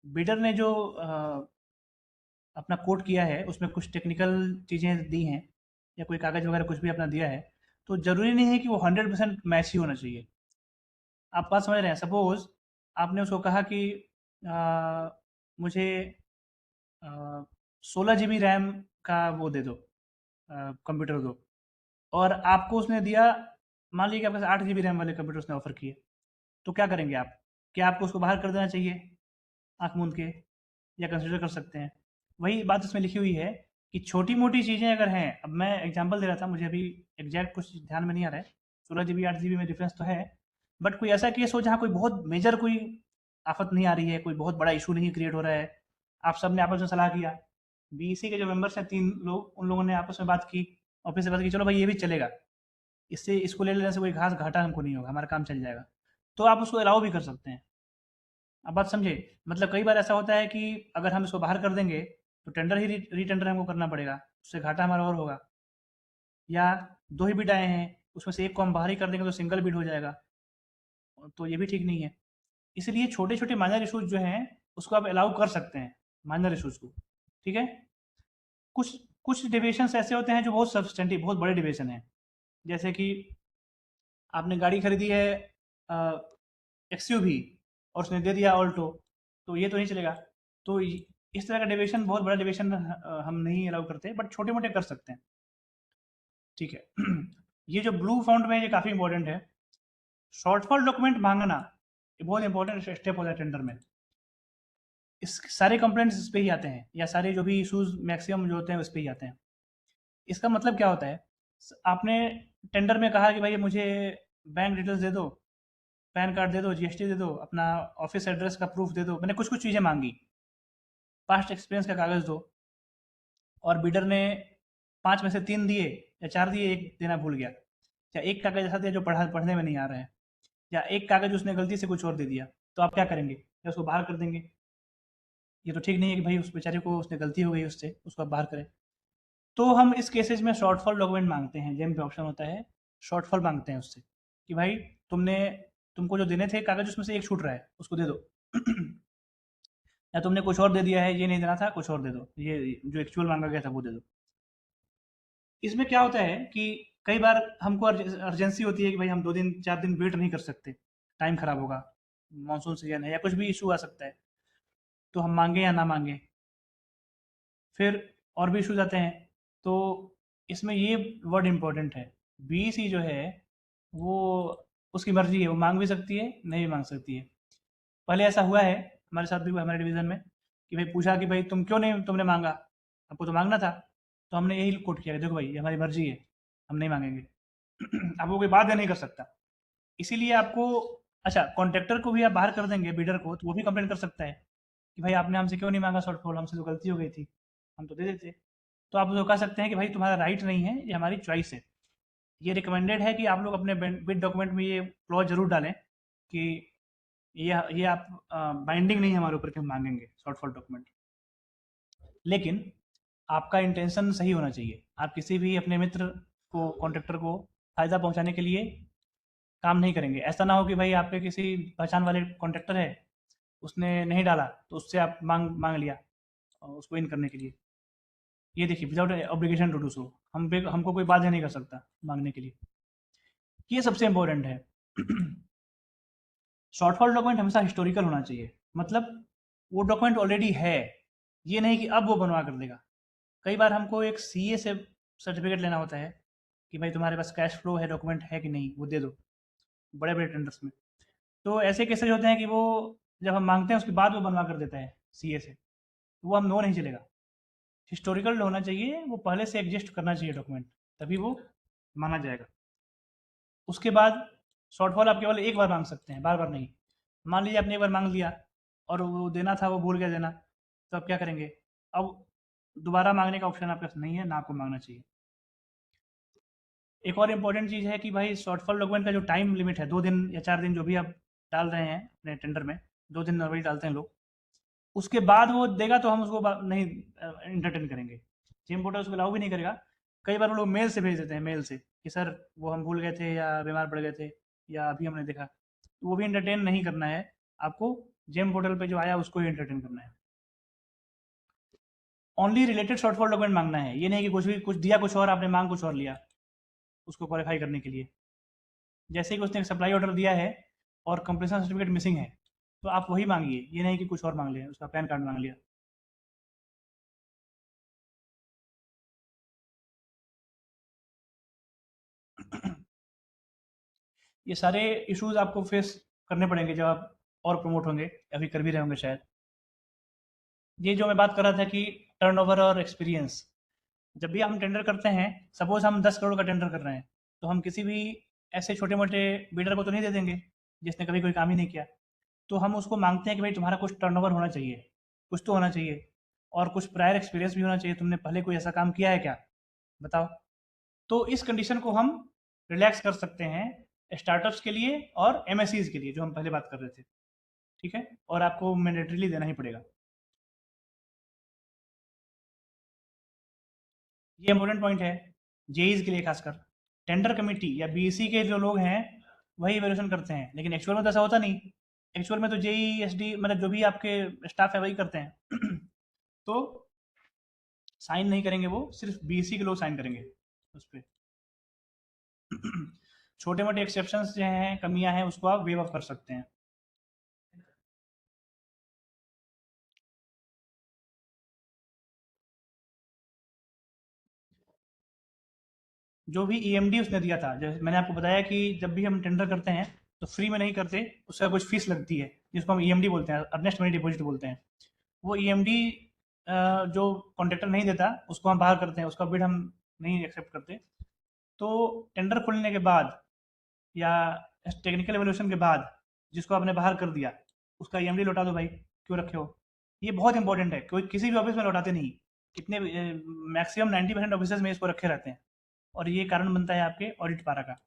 बिडर ने जो अपना कोट किया है उसमें कुछ टेक्निकल चीज़ें दी हैं या कोई कागज़ वगैरह कुछ भी अपना दिया है, तो ज़रूरी नहीं है कि वो 100% मैच ही होना चाहिए। आप बात समझ रहे हैं? सपोज़ आपने उसको कहा कि मुझे 16 GB रैम का वो दे दो, कंप्यूटर दो, और आपको उसने दिया, मान लीजिए कि आपके पास 8 GB रैम वाले कंप्यूटर उसने ऑफ़र किए, तो क्या करेंगे आप? क्या आपको उसको बाहर कर देना चाहिए आँख मूंद के, या कंसिडर कर सकते हैं? वही बात इसमें लिखी हुई है कि छोटी-मोटी चीज़ें अगर हैं, अब मैं एग्जांपल दे रहा था, मुझे अभी एग्जैक्ट कुछ ध्यान में नहीं आ रहा है, 16 GB 8 GB में डिफरेंस तो है, बट कोई ऐसा केस हो जहाँ कोई बहुत मेजर कोई आफत नहीं आ रही है, कोई बहुत बड़ा इशू नहीं क्रिएट हो रहा है, आप सबने आपस में सलाह किया, बीईसी के जो मेंबर्स हैं 3 लोग, उन लोगों ने आपस में बात की, ऑफिस से बात की, चलो भाई ये भी चलेगा, इससे इसको ले लेने से कोई खास घाटा हमको नहीं होगा, हमारा काम चल जाएगा, तो आप उसको अलाउ भी कर सकते हैं। आप बात समझे? मतलब कई बार ऐसा होता है कि अगर हम इसको बाहर कर देंगे तो टेंडर ही रीटेंडर हमको करना पड़ेगा, उससे घाटा हमारा और होगा। या 2 ही बिड आए हैं, उसमें से एक को हम बाहर ही कर देंगे तो सिंगल बिड हो जाएगा, तो ये भी ठीक नहीं है। इसलिए छोटे-छोटे माइनर इश्यूज़ जो हैं उसको आप अलाउ कर सकते हैं, माइनर इश्यूज़ को, ठीक है? कुछ कुछ डेविएशंस ऐसे होते हैं जो बहुत सब्सटेंटिव, बहुत बड़े डेविएशन हैं। जैसे कि आपने गाड़ी खरीदी है एक्सयूवी और उसने दे दिया ऑल्टो, तो ये तो नहीं चलेगा। तो इस तरह का डेविएशन, बहुत बड़ा डेविएशन हम नहीं अलाउ करते, बट छोटे मोटे कर सकते हैं, ठीक है। ये जो ब्लू फॉन्ट में, ये काफ़ी इंपॉर्टेंट है। शॉर्टफॉल डॉक्यूमेंट मांगना ये बहुत इंपॉर्टेंट स्टेप होता है टेंडर में। इस सारे कंप्लेंट्स इस पे ही आते हैं, या सारे जो भी इशूज़ मैक्सिमम जो होते हैं उस पे ही आते हैं। इसका मतलब क्या होता है? आपने टेंडर में कहा कि भाई मुझे बैंक डिटेल्स दे दो, पैन कार्ड दे दो, जीएसटी दे दो, अपना ऑफिस एड्रेस का प्रूफ दे दो, मैंने कुछ कुछ चीज़ें मांगी, पास्ट एक्सपीरियंस का कागज़ दो, और बिडर ने 5 में से 3 दिए या 4 दिए, एक देना भूल गया, या एक कागज़ ऐसा दिया जो पढ़ने में नहीं आ रहा है, या एक कागज़ उसने गलती से कुछ और दे दिया, तो आप क्या करेंगे? या उसको बाहर कर देंगे? ये तो ठीक नहीं है कि भाई उस बेचारे को, उसने गलती हो गई उससे, उसको आप बाहर करें। तो हम इस केसेस में शॉर्टफॉल डॉक्यूमेंट मांगते हैं, जेम पे ऑप्शन होता है, शॉर्टफॉल मांगते हैं उससे कि भाई तुमको जो देने थे कागज़ उसमें से एक छूट रहा है, उसको दे दो। या तुमने कुछ और दे दिया है, ये नहीं देना था, कुछ और दे दो, ये जो एक्चुअल मांगा गया था वो दे दो। इसमें क्या होता है कि कई बार हमको अर्जेंसी होती है कि भाई हम 2 दिन 4 दिन वेट नहीं कर सकते, टाइम खराब होगा, मानसून सीजन है या कुछ भी इशू आ सकता है, तो हम मांगे या ना मांगे। फिर और भी इश्यूज आते हैं, तो इसमें ये वर्ड इम्पोर्टेंट है, बीईसी जो है वो उसकी मर्जी है, वो मांग भी सकती है, नहीं भी मांग सकती है। पहले ऐसा हुआ है हमारे साथ भी हुआ, हमारे डिवीज़न में, कि भाई पूछा कि भाई तुम क्यों नहीं, तुमने मांगा, आपको तो मांगना था, तो हमने यही कोट किया कि देखो भाई ये हमारी मर्जी है, हम नहीं मांगेंगे। आपको कोई बात नहीं कर सकता, इसीलिए आपको, अच्छा कॉन्ट्रैक्टर को भी आप बाहर कर देंगे, बिडर को, तो वो भी कंप्लेंट कर सकता है कि भाई आपने हमसे क्यों नहीं मांगा शॉर्टफॉल, हमसे तो गलती हो गई थी, हम तो दे देते। तो आप उसको कह सकते हैं कि भाई तुम्हारा राइट नहीं है, ये हमारी चॉइस है। ये रिकमेंडेड है कि आप लोग अपने बिड डॉक्यूमेंट में ये क्लॉज जरूर डालें कि ये आप बाइंडिंग नहीं है हमारे ऊपर कि हम मांगेंगे शॉर्टफॉल डॉक्यूमेंट। लेकिन आपका इंटेंशन सही होना चाहिए, आप किसी भी अपने मित्र को, कॉन्ट्रैक्टर को फ़ायदा पहुंचाने के लिए काम नहीं करेंगे। ऐसा ना हो कि भाई आपके किसी पहचान वाले कॉन्ट्रैक्टर है, उसने नहीं डाला तो उससे आप मांग लिया उसको इन करने के लिए। ये देखिए, without obligation to do so, हमको कोई बाध्य नहीं कर सकता मांगने के लिए, ये सबसे इम्पोर्टेंट है। शॉर्टफॉल डॉक्यूमेंट हमेशा हिस्टोरिकल होना चाहिए, मतलब वो डॉक्यूमेंट ऑलरेडी है, ये नहीं कि अब वो बनवा कर देगा। कई बार हमको एक सीए से सर्टिफिकेट लेना होता है कि भाई तुम्हारे पास कैश फ्लो है, डॉक्यूमेंट है कि नहीं, वो दे दो, बड़े बड़े टेंडर्स में। तो ऐसे केसेज होते हैं कि वो जब हम मांगते हैं उसके बाद वो बनवा कर देता है सीए से, तो वो हम नो नहीं चलेगा। हिस्टोरिकल होना चाहिए, वो पहले से एग्जिस्ट करना चाहिए डॉक्यूमेंट, तभी वो माना जाएगा। उसके बाद शॉर्टफॉल आप केवल एक बार मांग सकते हैं, बार बार नहीं। मान लीजिए आपने एक बार मांग लिया और वो देना था वो भूल गया देना, तो आप क्या करेंगे? अब दोबारा मांगने का ऑप्शन आपके पास नहीं है, ना आपको मांगना चाहिए। एक और इम्पोर्टेंट चीज़ है कि भाई शॉर्टफॉल डॉक्यूमेंट का जो टाइम लिमिट है, 2 दिन या 4 दिन जो भी आप डाल रहे हैं अपने टेंडर में, 2 दिन नॉर्मली डालते हैं लोग, उसके बाद वो देगा तो हम उसको नहीं एंटरटेन करेंगे। जिम पोर्टल उसको अलाउ भी नहीं करेगा। कई बार वो लोग मेल से भेज देते हैं, मेल से कि सर वो हम भूल गए थे या बीमार पड़ गए थे या अभी हमने देखा, तो वो भी एंटरटेन नहीं करना है आपको। जेम पोर्टल पे जो आया उसको ही एंटरटेन करना है। ओनली रिलेटेड शॉर्टफॉल डॉक्यूमेंट मांगना है, ये नहीं कि कुछ भी कुछ दिया कुछ और, आपने मांग कुछ और लिया उसको क्वालिफाई करने के लिए। जैसे कि उसने एक सप्लाई ऑर्डर दिया है और कंप्लीशन सर्टिफिकेट मिसिंग है, तो आप वही मांगिए, ये नहीं कि कुछ और मांग लिया, उसका पैन कार्ड मांग लिया। ये सारे इश्यूज आपको फेस करने पड़ेंगे जब आप और प्रमोट होंगे, अभी कर भी रहे होंगे शायद। ये जो मैं बात कर रहा था कि टर्नओवर और एक्सपीरियंस, जब भी हम टेंडर करते हैं, सपोज हम 10 करोड़ का टेंडर कर रहे हैं, तो हम किसी भी ऐसे छोटे मोटे बिल्डर को तो नहीं दे देंगे जिसने कभी कोई काम ही नहीं किया। तो हम उसको मांगते हैं कि भाई तुम्हारा कुछ टर्नओवर होना चाहिए, कुछ तो होना चाहिए, और कुछ प्रायर एक्सपीरियंस भी होना चाहिए, तुमने पहले कोई ऐसा काम किया है क्या, बताओ। तो इस कंडीशन को हम रिलैक्स कर सकते हैं स्टार्टअप्स के लिए और एमएससीज के लिए, जो हम पहले बात कर रहे थे, ठीक है। और आपको मैंडेटरीली देना ही पड़ेगा। ये इंपॉर्टेंट पॉइंट है जेईज के लिए खासकर। टेंडर कमेटी या बीईसी के जो लोग हैं वही इवैल्यूएशन करते हैं, लेकिन एक्चुअल में तो ऐसा होता नहीं। एक्चुअल में तो जेई एसडी मतलब जो भी आपके स्टाफ है वही करते हैं। तो साइन नहीं करेंगे वो, सिर्फ बीईसी के लोग साइन करेंगे उस पर। छोटे मोटे एक्सेप्शंस जो हैं, कमियां हैं, उसको आप वेव ऑफ कर सकते हैं। जो भी ईएमडी उसने दिया था, जैसे मैंने आपको बताया कि जब भी हम टेंडर करते हैं तो फ्री में नहीं करते, उसका कुछ फीस लगती है जिसको हम ईएमडी बोलते हैं, अर्नेस्ट मनी डिपॉजिट बोलते हैं। वो ईएमडी जो कॉन्ट्रैक्टर नहीं देता उसको हम बाहर करते हैं, उसका बिड हम नहीं एक्सेप्ट करते। तो टेंडर खुलने के बाद या टेक्निकल एवोल्यूशन के बाद जिसको आपने बाहर कर दिया उसका ईएमडी लौटा दो भाई, क्यों रखे हो। ये बहुत इंपॉर्टेंट है, कोई किसी भी ऑफिस में लौटाते नहीं। कितने मैक्सिमम 90% ऑफिस में इसको रखे रहते हैं, और ये कारण बनता है आपके ऑडिट पारा का।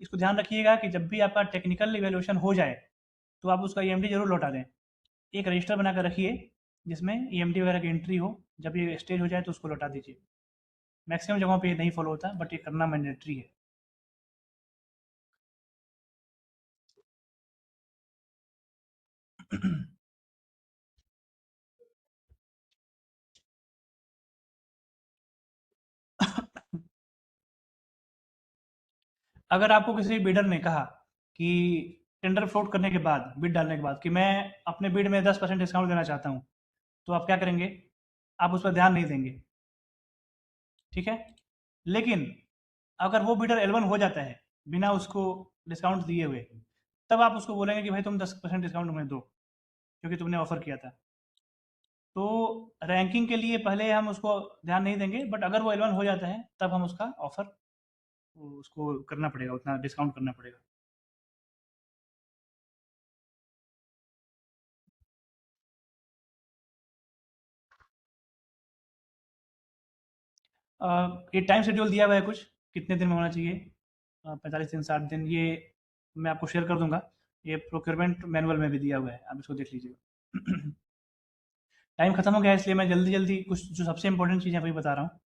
इसको ध्यान रखिएगा कि जब भी आपका टेक्निकल इवेल्यूशन हो जाए तो आप उसका ईएमडी जरूर लौटा दें। एक रजिस्टर बनाकर रखिए जिसमें ईएमडी वगैरह की एंट्री हो, जब ये स्टेज हो जाए तो उसको लौटा दीजिए। मैक्सिमम जगहों पे ये नहीं फॉलो होता, बट ये करना मैंडेटरी है। अगर आपको किसी बिडर ने कहा कि टेंडर फ्लोट करने के बाद, बिड डालने के बाद, कि मैं अपने बिड में 10% डिस्काउंट देना चाहता हूँ, तो आप क्या करेंगे? आप उस पर ध्यान नहीं देंगे, ठीक है। लेकिन अगर वो बिडर एल वन हो जाता है बिना उसको डिस्काउंट दिए हुए, तब आप उसको बोलेंगे कि भाई तुम 10% डिस्काउंट हमें दो क्योंकि तुमने ऑफर किया था। तो रैंकिंग के लिए पहले हम उसको ध्यान नहीं देंगे, बट अगर वो एल वन हो जाता है तब हम उसका ऑफर उसको करना पड़ेगा, उतना डिस्काउंट करना पड़ेगा। ये टाइम शेड्यूल दिया हुआ है कुछ, कितने दिन में होना चाहिए, 45 दिन, 60 दिन, ये मैं आपको शेयर कर दूंगा। ये प्रोक्योरमेंट मैनुअल में भी दिया हुआ है, आप इसको देख लीजिएगा। टाइम खत्म हो गया है, इसलिए मैं जल्दी जल्दी कुछ जो सबसे इंपॉर्टेंट चीज़ें वही बता रहा हूँ।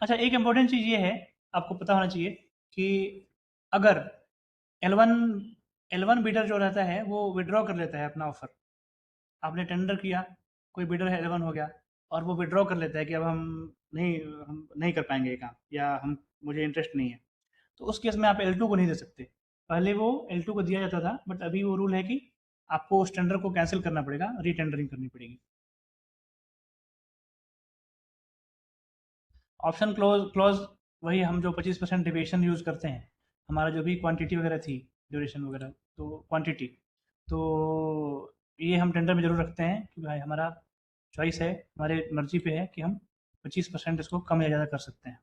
अच्छा, एक इम्पॉर्टेंट चीज़ ये है, आपको पता होना चाहिए कि अगर L1 L1 बिडर जो रहता है वो विड्रॉ कर लेता है अपना ऑफर। आपने टेंडर किया, कोई बिडर है L1 हो गया और वो विड्रॉ कर लेता है कि अब हम नहीं कर पाएंगे ये काम, या हम मुझे इंटरेस्ट नहीं है, तो उस केस में आप L2 को नहीं दे सकते। पहले वो L2 को दिया जाता था, बट अभी वो रूल है कि आपको उस टेंडर को कैंसिल करना पड़ेगा, रीटेंडरिंग करनी पड़ेगी। ऑप्शन क्लॉज वही हम जो 25% डिविएशन यूज़ करते हैं, हमारा जो भी क्वांटिटी वगैरह थी, ड्यूरेशन वगैरह, तो क्वांटिटी, तो ये हम टेंडर में ज़रूर रखते हैं कि भाई हमारा चॉइस है, हमारे मर्जी पे है कि हम 25% इसको कम या ज़्यादा कर सकते हैं।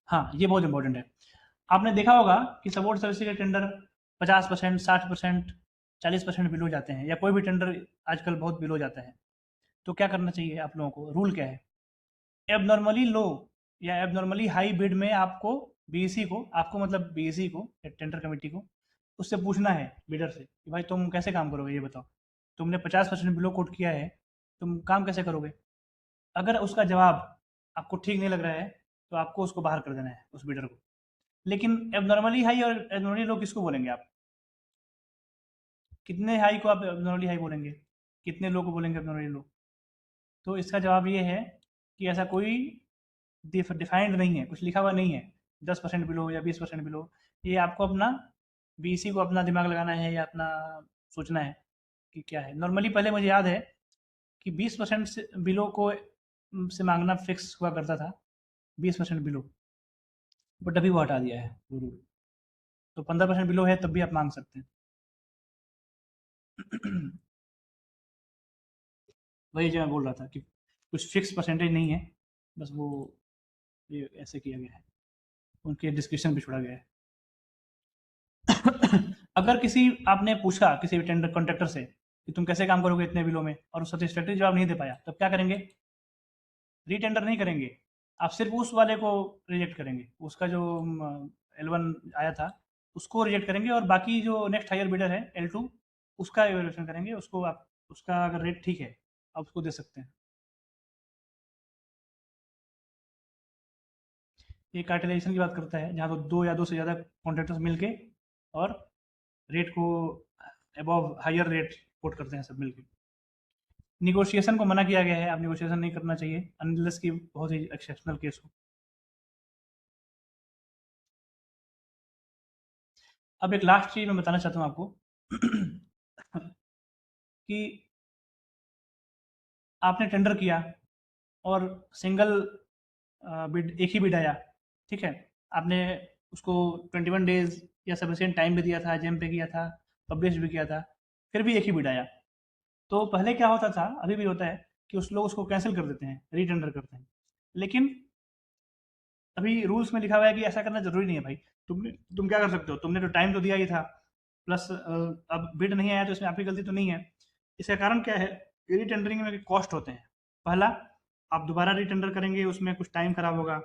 हाँ, ये बहुत इंपॉर्टेंट है। आपने देखा होगा कि सपोर्ट सर्विस के टेंडर 50%, 60%, 40% बिलो जाते हैं, या कोई भी टेंडर आजकल बहुत बिलो जाता है। तो क्या करना चाहिए आप लोगों को? रूल क्या है? एबनॉर्मली लो या एबनॉर्मली हाई बिड में आपको बीईसी को, आपको मतलब बीईसी को, टेंडर कमेटी को, उससे पूछना है बिडर से कि भाई तुम कैसे काम करोगे, ये बताओ। तुमने 50% बिलो कोट किया है, तुम काम कैसे करोगे? अगर उसका जवाब आपको ठीक नहीं लग रहा है तो आपको उसको बाहर कर देना है, उस बिडर को। लेकिन एबनॉर्मली हाई और एबनॉर्मली लो किसको बोलेंगे आप? कितने हाई को आप एबनॉर्मली हाई बोलेंगे, कितने लो को बोलेंगे एबनॉर्मली लो? तो इसका जवाब ये है कि ऐसा कोई डिफाइंड नहीं है, कुछ लिखा हुआ नहीं है 10% बिलो या 20% बिलो। ये आपको अपना बीसी को अपना दिमाग लगाना है या अपना सोचना है कि क्या है। नॉर्मली पहले मुझे याद है कि 20% से बिलो को से मांगना फिक्स हुआ करता था, 20% बिलो, बट अभी वो हटा दिया है वो रूल। तो 15% बिलो है तब भी आप मांग सकते हैं। वही जो मैं बोल रहा था कि कुछ फिक्स परसेंटेज नहीं है, बस वो ये ऐसे किया गया है, उनके डिस्क्रिप्शन भी छोड़ा गया है। अगर किसी आपने पूछा किसी भी टेंडर कॉन्ट्रैक्टर से कि तुम कैसे काम करोगे इतने बिलों में, और उसका सेटिस्फैक्टरी जवाब नहीं दे पाया, तब क्या करेंगे? रीटेंडर नहीं करेंगे, आप सिर्फ उस वाले को रिजेक्ट करेंगे, उसका जो L1 आया था उसको रिजेक्ट करेंगे, और बाकी जो नेक्स्ट हायर बिडर है L2 उसका एवेल्यूशन करेंगे, उसको आप उसका अगर रेट ठीक है आप उसको दे सकते हैं। ये कार्टेलाइजेशन की बात करता है, जहाँ तो दो या दो से ज़्यादा कॉन्ट्रैक्टर्स मिलके और रेट को अबव हायर रेट कोट करते हैं सब मिलके। निगोशिएशन को मना किया गया है, आप निगोशिएशन नहीं करना चाहिए अनलेस की बहुत ही एक्सेप्शनल केस हो। अब एक लास्ट चीज़ मैं बताना चाहता हूँ आपको कि आपने टेंडर किया और सिंगल बिड, एक ही बिड आया, ठीक है, आपने उसको 21 डेज या सफिशिएंट टाइम भी दिया था, जेम पे किया था, पब्लिश भी किया था, फिर भी एक ही बिड आया। तो पहले क्या होता था, अभी भी होता है कि उस लोग उसको कैंसिल कर देते हैं, रीटेंडर करते हैं। लेकिन अभी रूल्स में लिखा हुआ है कि ऐसा करना जरूरी नहीं है भाई। तुम क्या कर सकते हो, तुमने तो टाइम तो दिया ही था, प्लस अब बिड नहीं आया तो इसमें आपकी गलती तो नहीं है। इसका कारण क्या है? रीटेंडरिंग में कॉस्ट होते हैं। पहला, आप दोबारा रीटेंडर करेंगे, उसमें कुछ टाइम खराब होगा,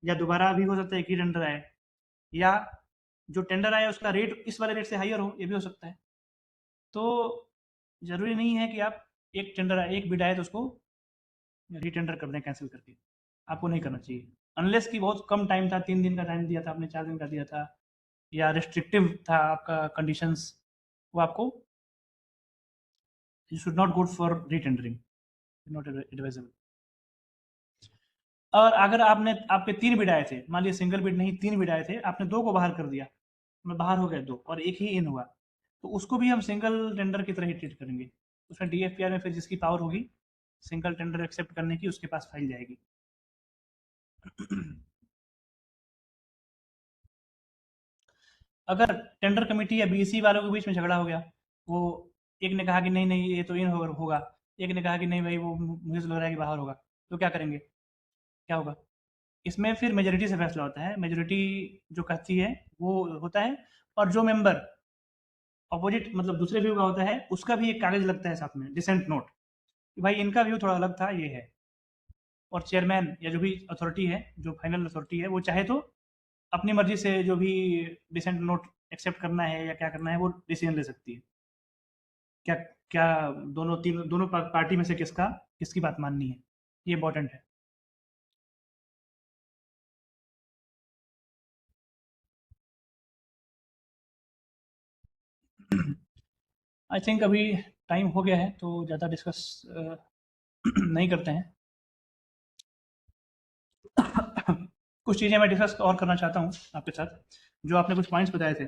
या दोबारा भी हो सकता है एक ही टेंडर आए, या जो टेंडर आया उसका रेट इस वाले रेट से हायर हो, ये भी हो सकता है। तो ज़रूरी नहीं है कि आप एक टेंडर आए, एक बिड आए तो उसको रीटेंडर कर दें कैंसिल करके, आपको नहीं करना चाहिए अनलेस कि बहुत कम टाइम था, 3 दिन का टाइम दिया था आपने, 4 दिन का दिया था, या रिस्ट्रिक्टिव था आपका कंडीशंस, वो आपको, you should not go for retendering, not advisable. और अगर आपने, आपके 3 बिड आए थे, मान लीजिए सिंगल बिड नहीं 3 बिड आए थे, आपने 2 को बाहर कर दिया, मैं बाहर हो गए 2 और एक ही इन हुआ, तो उसको भी हम सिंगल टेंडर की तरह ही ट्रीट करेंगे। उसमें DFPR में फिर जिसकी पावर होगी सिंगल टेंडर एक्सेप्ट करने की, उसके पास फाइल जाएगी। अगर टेंडर कमेटी या बीसी वालों के बीच में झगड़ा हो गया, वो एक ने कहा कि नहीं नहीं ये तो इन होगा, एक ने कहा कि नहीं भाई वो मुझे तो लग रहा है कि बाहर होगा, तो क्या करेंगे, क्या होगा? इसमें फिर मेजोरिटी से फैसला होता है, मेजोरिटी जो कहती है वो होता है, और जो मेंबर अपोजिट मतलब दूसरे व्यू का होता है उसका भी एक कागज लगता है साथ में, डिसेंट नोट, कि भाई इनका व्यू थोड़ा अलग था, ये है। और चेयरमैन या जो भी अथॉरिटी है, जो फाइनल अथॉरिटी है, वो चाहे तो अपनी मर्जी से जो भी डिसेंट नोट एक्सेप्ट करना है या क्या करना है वो डिसीजन ले सकती है। क्या क्या दोनों पार्टी में से किसका किसकी बात माननी है, ये इंपॉर्टेंट है। आई थिंक अभी टाइम हो गया है तो ज़्यादा डिस्कस नहीं करते हैं। कुछ चीज़ें मैं डिस्कस और करना चाहता हूँ आपके साथ। जो आपने कुछ पॉइंट्स बताए थे,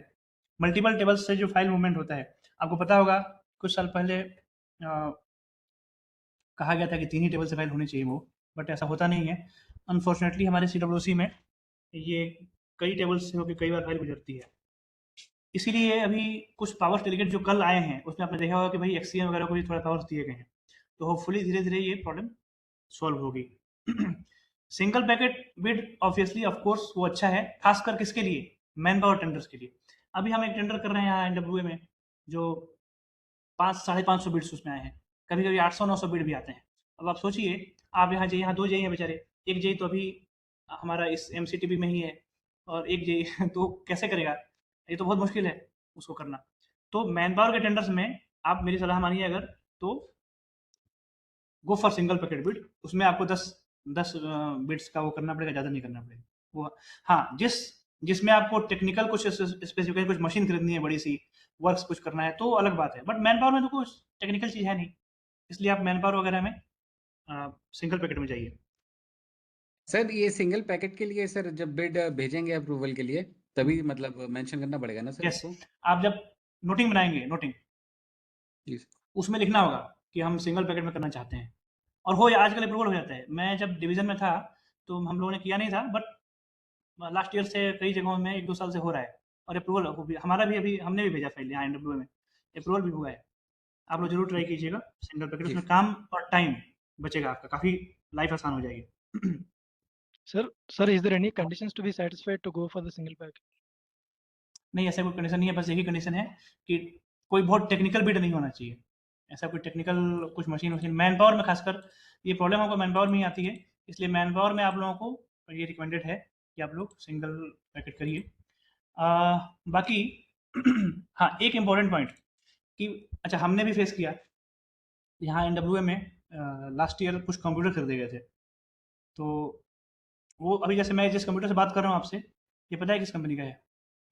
मल्टीपल टेबल्स से जो फाइल मूवमेंट होता है, आपको पता होगा कुछ साल पहले कहा गया था कि 3 ही टेबल से फाइल होनी चाहिए वो, बट ऐसा होता नहीं है। अनफॉर्चुनेटली हमारे CWC में ये कई टेबल्स से होकर कई बार फाइल गुजरती है। इसीलिए अभी कुछ पावर्स डेलीगेट जो कल आए हैं उसमें आपने देखा होगा कि भाई XCM वगैरह को भी थोड़ा पावर्स दिए गए हैं, तो होपफुली धीरे धीरे ये प्रॉब्लम सॉल्व होगी। Single packet bid obviously of course वो अच्छा है, खासकर किसके लिए, मैन पावर टेंडर्स के लिए। अभी हम एक टेंडर कर रहे हैं यहाँ NWA में, जो 500-550 बिड्स उसमें आए हैं, कभी कभी 800-900 बिड भी आते हैं। अब आप सोचिए, आप यहाँ यहाँ 2 जेई हैं बेचारे, एक जेई तो अभी हमारा इस MCTB में ही है और एक जेई तो कैसे करेगा, ये तो बहुत मुश्किल है उसको करना। तो मैन पावर के टेंडर्स में आप मेरी सलाह मानिए अगर, तो go for single packet bid. उसमें आपको 10 बिड्स का वो करना पड़ेगा, ज़्यादा नहीं करना पड़ेगा वो। हाँ, जिसमें आपको टेक्निकल कुछ स्पेसिफिकेशन, कुछ मशीन खरीदनी है बड़ी सी, वर्क्स कुछ करना है, तो अलग बात है। बट मैन पावर में तो कुछ टेक्निकल चीज़ है नहीं, इसलिए आप मैन पावर वगैरह में सिंगल पैकेट में जाइए। सर ये सिंगल पैकेट के लिए सर जब बिड भेजेंगे अप्रूवल के लिए, तभी मतलब मेंशन करना पड़ेगा ना सर यस, इसको? आप जब नोटिंग बनाएंगे, नोटिंग जी सर। उसमें लिखना होगा कि हम सिंगल पैकेट में करना चाहते हैं, और हो आजकल अप्रूवल हो जाता है। मैं जब डिवीजन में था तो हम लोगों ने किया नहीं था, बट लास्ट ईयर से कई जगहों में 1-2 साल से हो रहा है, और अप्रूवल हमारा भी, अभी हमने भी भेजा फाइल यहाँ NWA में, अप्रूवल भी हुआ है। आप लोग जरूर ट्राई कीजिएगा सिंगल पैकेट, जी। उसमें काम और टाइम बचेगा आपका, काफ़ी लाइफ आसान हो जाएगी। Sir, is there any conditions to be satisfied to go for the single pack? नहीं, ऐसा कोई कंडीशन नहीं है, बस यही कंडीशन है कि कोई बहुत टेक्निकल बिड नहीं होना चाहिए। ऐसा कोई टेक्निकल कुछ मशीन मैन पावर में खासकर ये प्रॉब्लम आपको मैन पावर में ही आती है, इसलिए मैन पावर में आप लोगों को ये रिकमेंडेड है कि आप लोग सिंगल पैकेट करिए। बाकी हाँ, एक इम्पॉर्टेंट पॉइंट कि अच्छा, हमने भी फेस किया यहाँ NWA में लास्ट ईयर कुछ कंप्यूटर खरीदे गए थे, तो वो अभी जैसे मैं जिस कंप्यूटर से बात कर रहा हूँ आपसे, ये पता है किस कंपनी का है?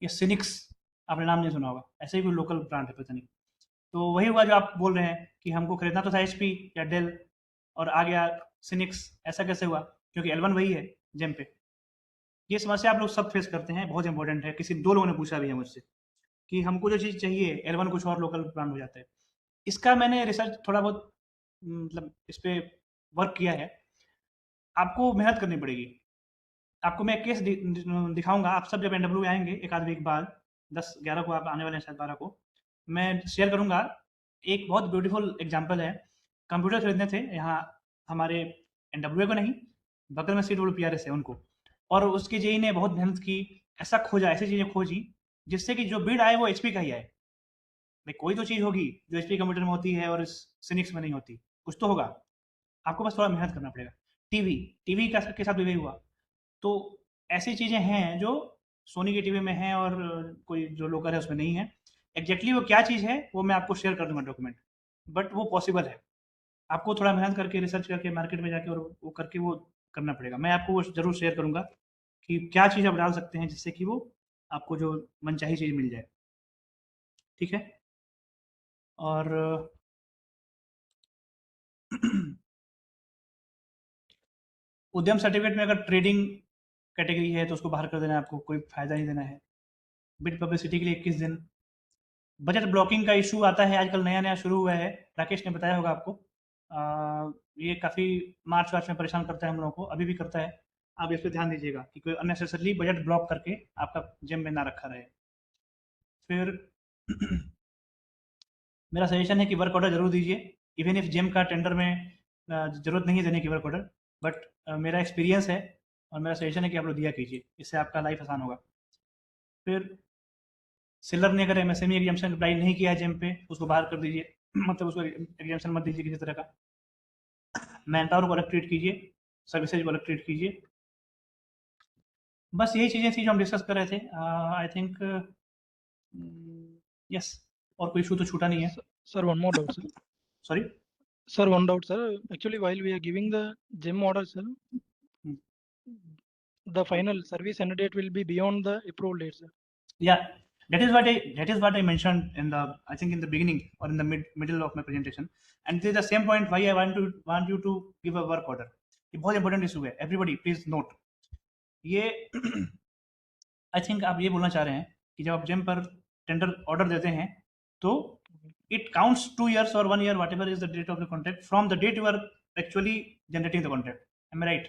ये सिनिक्स, आपने नाम नहीं सुना होगा, ऐसे ही कोई लोकल ब्रांड है, पता नहीं। तो वही हुआ जो आप बोल रहे हैं कि हमको खरीदना तो था HP या डेल, और आ गया सिनिक्स। ऐसा कैसे हुआ? क्योंकि L1 वही है जेम पे। ये समस्या आप लोग सब फेस करते हैं, बहुत इंपॉर्टेंट है। किसी 2 लोगों ने पूछा भी है मुझसे कि हमको जो चीज़ चाहिए L1 कुछ और लोकल ब्रांड हो जाता है। इसका मैंने रिसर्च थोड़ा बहुत मतलब इस पे वर्क किया है। आपको मेहनत करनी पड़ेगी। आपको मैं एक केस दिखाऊंगा, आप सब जब NWA आएंगे एक आध वीक बाद, 10-11 को आप आने वाले हैं, शायद 12 को मैं शेयर करूंगा। एक बहुत ब्यूटीफुल एग्जांपल है। कंप्यूटर खरीदने थे यहाँ हमारे NWA को नहीं, बगल में CWPRS है उनको, और उसके जेई ने बहुत मेहनत की, ऐसा खोजा, ऐसी चीज़ें खोजी जिससे कि जो बिड आए वो HP का ही आए। भाई कोई तो चीज़ होगी जो HP कंप्यूटर में होती है और इस सिनिक्स में नहीं होती, कुछ तो होगा। आपको बस थोड़ा मेहनत करना पड़ेगा। टीवी के साथ भी वही हुआ। तो ऐसी चीज़ें हैं जो सोनी के टीवी में हैं और कोई जो लोकल है उसमें नहीं है। एग्जैक्टली वो क्या चीज़ है वो मैं आपको शेयर कर दूंगा डॉक्यूमेंट, बट वो पॉसिबल है। आपको थोड़ा मेहनत करके, रिसर्च करके, मार्केट में जाके और वो करके वो करना पड़ेगा। मैं आपको वो ज़रूर शेयर करूंगा कि क्या चीज़ आप डाल सकते हैं जिससे कि वो आपको जो मनचाही चीज़ मिल जाए। ठीक है? और उद्यम सर्टिफिकेट में अगर ट्रेडिंग कैटेगरी है तो उसको बाहर कर देना है, आपको कोई फ़ायदा नहीं देना है। बिड पब्लिसिटी के लिए 21 दिन। बजट ब्लॉकिंग का इशू आता है आजकल, नया नया शुरू हुआ है, राकेश ने बताया होगा आपको। ये काफ़ी मार्च में परेशान करता है हम लोगों को, अभी भी करता है। आप इस पर ध्यान दीजिएगा कि कोई अननेसेसरली बजट ब्लॉक करके आपका जेम में ना रखा रहे। फिर मेरा सजेशन है कि वर्क ऑर्डर जरूर दीजिए, इवन इफ जेम का टेंडर में ज़रूरत नहीं है देने की वर्क ऑर्डर, बट मेरा एक्सपीरियंस है और मेरा सजेशन है कि आप लोग दिया कीजिए, इससे आपका लाइफ आसान होगा। फिर सेलर ने अगर MSME एग्जाम्पशन अप्लाई नहीं किया है जेम पे, उसको बाहर कर दीजिए, मतलब उसको एग्जाम्पशन मत दीजिए किसी तरह का। मैन पावर को अलग ट्रीट कीजिए, सर्विसेज को अलग ट्रीट कीजिए। बस यही चीज़ें थी जो हम डिस्कस कर रहे थे। आई थिंक यस, और कोई इशू तो छूटा नहीं है। Sir, one more doubt, sir. Sorry Sir, one doubt, sir. Actually, while we are giving the gem order, sir, the final service end date will be beyond the approval date, sir. Yeah, that is what I mentioned in the, I think in the beginning or in the middle of my presentation, and this is the same point why I want you to give a work order. ये बहुत important issue है, everybody please note. ये I think आप ये बोलना चाह रहे हैं कि जब आप जेम पर टेंडर ऑर्डर देते हैं तो इट काउंट्स 2 years और 1 year whatever is the date of the contract from the date you are actually generating the contract. Am I right?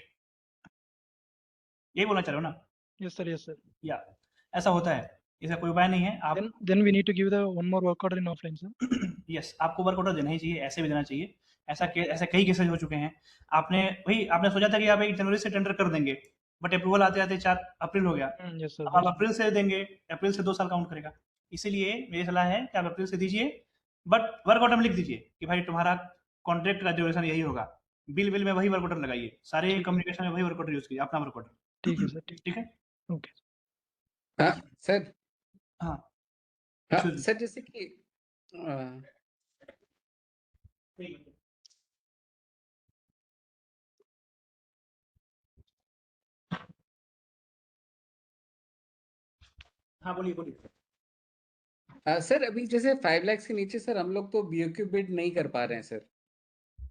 यही बोलना चाह रहे हो ना? Yes, sir. Yes, sir. या ऐसा होता है, इसका कोई उपाय नहीं है। आप Then we need to give the one more work order in offline, sir. Yes, आपको वर्क ऑर्डर देना ही चाहिए, ऐसे भी देना चाहिए। ऐसा कई केसेस हो चुके हैं। आपने सोचा था कि आप 1 जनवरी से टेंडर कर देंगे, बट अप्रूवल आते-आते 4 अप्रैल हो गया। Yes, sir. अब आप अप्रैल से देंगे, अप्रैल से 2 साल काउंट करेगा। इसीलिए मेरी सलाह है कि आप अप्रैल से दीजिए, बट वर्क ऑर्डर में लिख दीजिए कि भाई तुम्हारा कॉन्ट्रैक्ट का ड्यूरेशन यही होगा। बिल में वही वर्क ऑर्डर लगाइए, सारे ठीक है। कम्युनिकेशन में वही वर्क ऑर्डर यूज़ कीजिए, अपना वर्क ऑर्डर। ठीक है, sir. ठीक है? Okay. हाँ सर। हाँ। हाँ Excuse me. सर, जैसे कि अ, हाँ, बोलिए। सर अभी जैसे 5 लाख के नीचे सर हम लोग तो बीओक्यू बिड नहीं कर पा रहे हैं सर।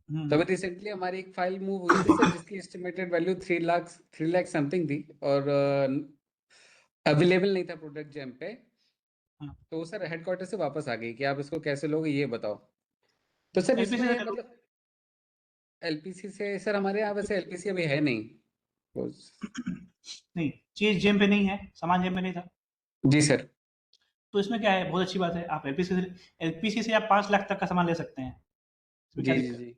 तो अभी रिसेंटली हमारी एक फाइल मूव हुई थी सर, जिसकी एस्टिमेटेड वैल्यू 3 लाख समथिंग थी और अवेलेबल नहीं था प्रोडक्ट जेम पे। हाँ। तो सर हेडक्वार्टर से वापस आ गई कि आप इसको कैसे लोगे ये बताओ। तो सर LPC इसमें से करो। मतलब एलपीसी से सर हमारे यहाँ वैसे एलपीसी अभी है नहीं। नहीं, चीज़ जेम पे नहीं है, सामान जेम पे नहीं था। जी सर। तो इसमें क्या है, बहुत अच्छी बात है, आप एलपीसी से आप 5 लाख तक का सामान ले सकते हैं। इसमें क्या जी जी दिक्कत? जी।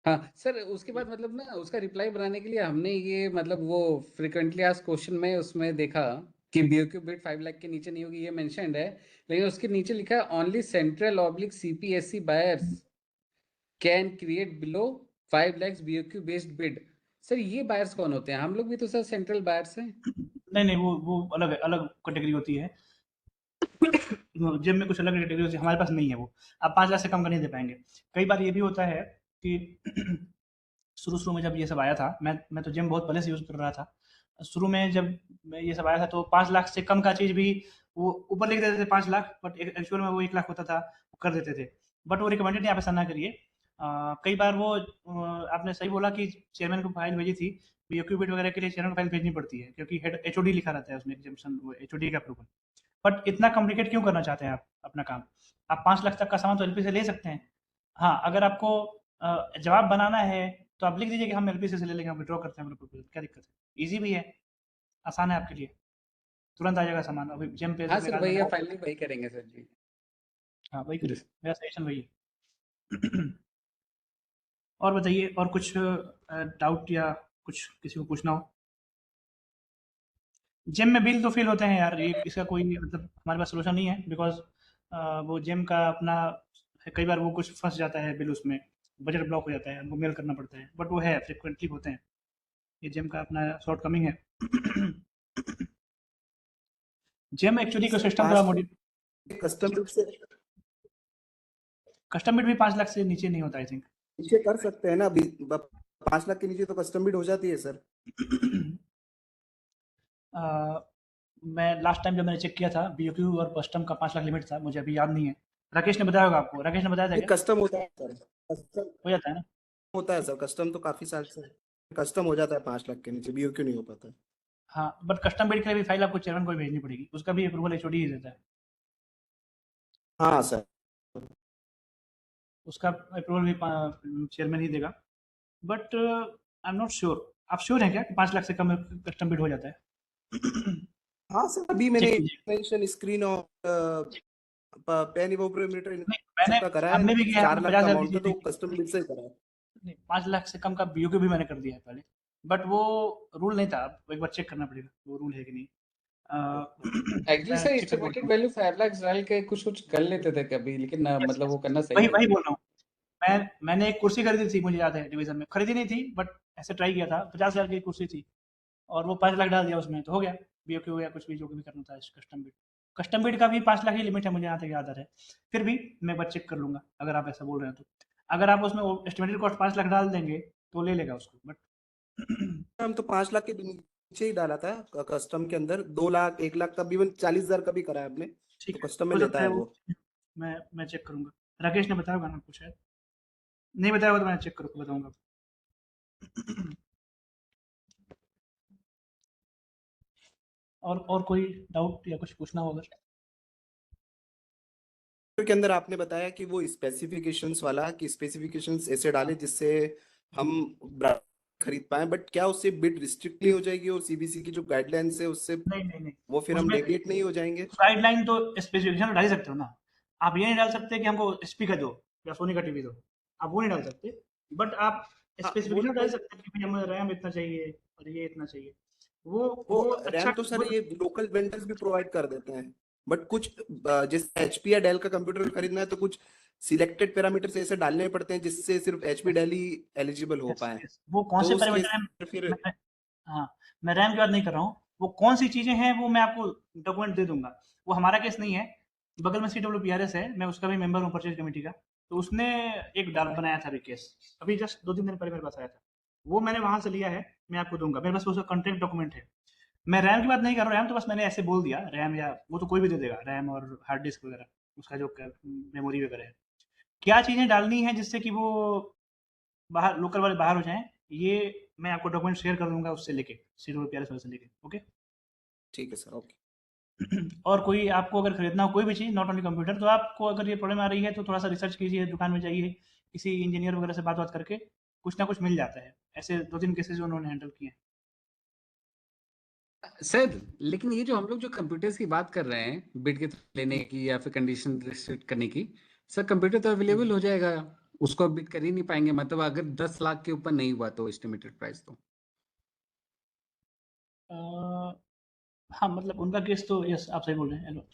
हाँ सर, उसके बाद मतलब ना उसका रिप्लाई बनाने के लिए हमने ये मतलब वो फ्रिक्वेंटली आस्क्ड क्वेश्चन में उसमें देखा कि बीओक्यू बिड 5 लाख के नीचे नहीं होगी, ये मेंशन्ड है, लेकिन उसके नीचे लिखा है only central oblique CPSC buyers can create below 5 lakh BOQ based bid. Sir ये बायर्स कौन होते हैं? हम लोग भी तो सर सेंट्रल बायर्स हैं। नहीं, वो अलग अलग कैटेगरी होती है। जिम में कुछ अलग कैटेगरी होती है, हमारे पास नहीं है वो। आप 5 लाख से कम का नहीं दे पाएँगे। कई बार ये भी होता है कि शुरू में जब ये सब आया था, मैं तो जिम बहुत पहले से यूज़ कर रहा था। शुरू में जब ये सब आया था तो 5 लाख से कम का चीज़ भी वो ऊपर लिख देते थे 5 लाख, बट एक्चुअल में वो 1 लाख होता था, वो कर देते थे। बट वो रिकमेंडेड नहीं, आप ऐसा ना करिए। कई बार वो आपने सही बोला कि चेयरमैन को फाइल भेजी थी, बीओक्यू बिड वगैरह के लिए चेयरमैन को फाइल भेजनी पड़ती है क्योंकि हेड एचओडी लिखा रहता है उसमें, एग्जामिशन वो एचओडी का अप्रूवल। बट इतना कॉम्प्लिकेट क्यों करना चाहते हैं आप अपना काम? आप 5 लाख तक का सामान तो एलपी से ले सकते हैं। हाँ, अगर आपको जवाब बनाना है तो आप लिख दीजिए कि हम एलपीसी से ले लेंगे, हम विड्रॉ करते हैं अपना प्रपोजल, क्या दिक्कत है? ईज़ी भी है, आसान है आपके लिए, तुरंत आ जाएगा सामान। अभी जेम पे हाँ में सर, डाल वही देना। फाइनली वही करेंगे सर जी। हाँ, वही करिए, जी। मेरा सजेशन वही है। और बताइए, और कुछ डाउट या कुछ किसी को पूछना हो? जेम में बिल तो फेल होते हैं यार, ये इसका कोई मतलब हमारे पास सॉल्यूशन नहीं है, बिकॉज़ वो जेम का अपना कई बार वो कुछ फँस जाता है बिल, उसमें बजट ब्लॉक हो जाता है, हमको मेल करना पड़ता है, बट वो है फ्रीक्वेंटली होते हैं। ये जेम का अपना शॉर्टकमिंग है। जेम एक्चुअली का सर सिस्टम थोड़ा 5 मॉडि कस्टम बिड से कस्टम बिड भी 5 लाख से नीचे नहीं होता आई थिंक। नीचे कर सकते हैं ना अभी 5 लाख के नीचे तो कस्टम बिड हो जाती है सर। मैं लास्ट टाइम जब मैंने चेक किया था, बीओक्यू और कस्टम का 5 लाख लिमिट था, मुझे अभी याद नहीं है। राकेश ने बताया होगा आपको, राकेश ने बताया था नहीं, क्या? कस्टम होता है सर, कस्टम हो जाता है ना? होता है सर, कस्टम तो काफी साल से कस्टम हो जाता है 5 लाख के नीचे, बीओक्यू नहीं हो पाता। हाँ, बट कस्टम बिड के लिए भी फाइल आपको चेयरमैन को ही भेजनी पड़ेगी, उसका भी अप्रूवल एचओडी ही देता है। हाँ सर। उसका अप्रूवल भी चेयरमैन ही देगा। But I am not sure, आप श्योर हैं क्या कि 5 लाख से कम कस्टम बिड हो जाता है? हाँ सर, अभी मैंने चेक कीजिए। मेंशन स्क्रीन और पेन इवोपरेटर इन मैंने सबका करा है, हमने भी किया है, 4 लाख 50,000 का की अमाउंट था चीज़ तो देखी। कस्टम बिड से ही करा है। नहीं, 5 लाख से कम का बीओक्यू भी मैंने कर दिया है पहले, बट वो रूल नहीं था, एक बार चेक करना पड़ेगा वो रूल है कि नहीं। एक्चुअली मैं सर चेक करके बोलता एस्टिमेटेड हूँ। वैल्यू 5 लाख डाल के कुछ कुछ कर लेते थे कभी, लेकिन यस मतलब यस, वो करना सही वही नहीं वही था। बोल रहा हूँ। मैंने एक कुर्सी खरीदी थी, मुझे याद है, डिवीजन में खरीदी नहीं थी, बट ऐसे ट्राई किया था। 50,000 की कुर्सी थी और वो 5 लाख डाल दिया उसमें, तो हो गया बीओक्यू या कुछ भी जो भी करना था। कस्टम बिड, कस्टम बिड का भी 5 लाख ही लिमिट है, मुझे यहाँ तक याद आ रहा है। फिर भी मैं एक बार चेक कर लूंगा, अगर आप ऐसा बोल रहे हैं तो। अगर आप उसमें एस्टिमेटेड कॉस्ट 5 लाख डाल देंगे तो ले लेगा उसको, बट हम तो 5 लाख के नीचे ही डाला था कस्टम के अंदर, 2 लाख 1 लाख का भी, 40,000 का भी करा है हमने, ठीक तो है, कस्टम में हो लेता सकता है है वो। वो। मैं चेक करूंगा। राकेश ने बताया होगा ना आपको, शायद नहीं बताया होगा तो मैं चेक करूँगा, बताऊंगा। और कोई डाउट या कुछ पूछना हो अगर? के अंदर आपने बताया कि वो स्पेसिफिकेशंस वाला, कि स्पेसिफिकेशंस ऐसे डाले जिससे हम ब्रांड खरीद पाए, बट क्या उससे बिड रिस्ट्रिक्टली हो जाएगी और सीबीसी की जो गाइडलाइंस है उससे नहीं वो फिर हम उसमें डेविएट नहीं हो जाएंगे? गाइडलाइन तो स्पेसिफिकेशन डाल ही सकते हो ना। आप ये नहीं डाल सकते कि हमको स्पीकर दो या सोनी का टीवी दो, आप वो नहीं डाल सकते। बट आप हाँ, वो स्पेसिफिकेशन डाल सकते हैं कि भाई हमें रैम इतना चाहिए और ये इतना चाहिए। वो अच्छा रैम तो सर ये लोकल वेंडर्स भी प्रोवाइड कर देते हैं, बट कुछ जैसे एचपी या डेल का कंप्यूटर खरीदना है तो कुछ सिलेक्टेड पैरामीटर्स ऐसे डालने पड़ते हैं जिससे सिर्फ एचपी डेल ही एलिजिबल हो yes, पाए। yes, वो कौन तो से उस केस पैरामीटर हैं? में फिर मैं हाँ, मैं रैम की बात नहीं कर रहा हूँ। वो कौन सी चीजें हैं वो मैं आपको डॉक्यूमेंट दे दूंगा। वो हमारा केस नहीं है। बगल में CWPRS है, मैं उसका भी मेंबर हूँ परचेज कमेटी का। तो उसने एक डाल बनाया था अभी केस, अभी जस्ट 2-3 दिन पहले मेरे पास आया था। वो मैंने वहां से लिया है, मैं आपको दूंगा। मेरे पास उसका कॉन्ट्रैक्ट डॉक्यूमेंट है। मैं रैम की बात नहीं कर रहा हूँ। रैम तो बस मैंने ऐसे बोल दिया, रैम या वो तो कोई भी दे देगा, रैम और हार्ड डिस्क वगैरह, उसका जो मेमोरी वगैरह है। क्या चीजें डालनी है जिससे कि वो बाहर लोकल वाले बाहर हो जाएं, ये मैं आपको डॉक्यूमेंट शेयर कर दूंगा उससे लेके, CWPRS से लेके। ओके। ठीक है सर, ओके। और कोई आपको अगर खरीदना हो कोई भी चीज़, नॉट ओनली कंप्यूटर, तो आपको अगर ये प्रॉब्लम आ रही है तो थोड़ा सा रिसर्च कीजिए, दुकान में जाइए, किसी इंजीनियर वगैरह से बात करके कुछ ना कुछ मिल जाता है। ऐसे 2-3 केसेस उन्होंने हैंडल किए हैं। सर लेकिन ये जो हम लोग जो कंप्यूटर्स की बात कर रहे हैं बिड के लेने की या फिर कंडीशन रिस्ट्रिक्ट करने की, सर कंप्यूटर तो अवेलेबल हो जाएगा, उसको बिड कर ही नहीं पाएंगे मतलब अगर 10 लाख के ऊपर नहीं हुआ तो एस्टिमेटेड प्राइस तो। हाँ, मतलब उनका केस तो यस, आप सही बोल रहे हैं। हेलो,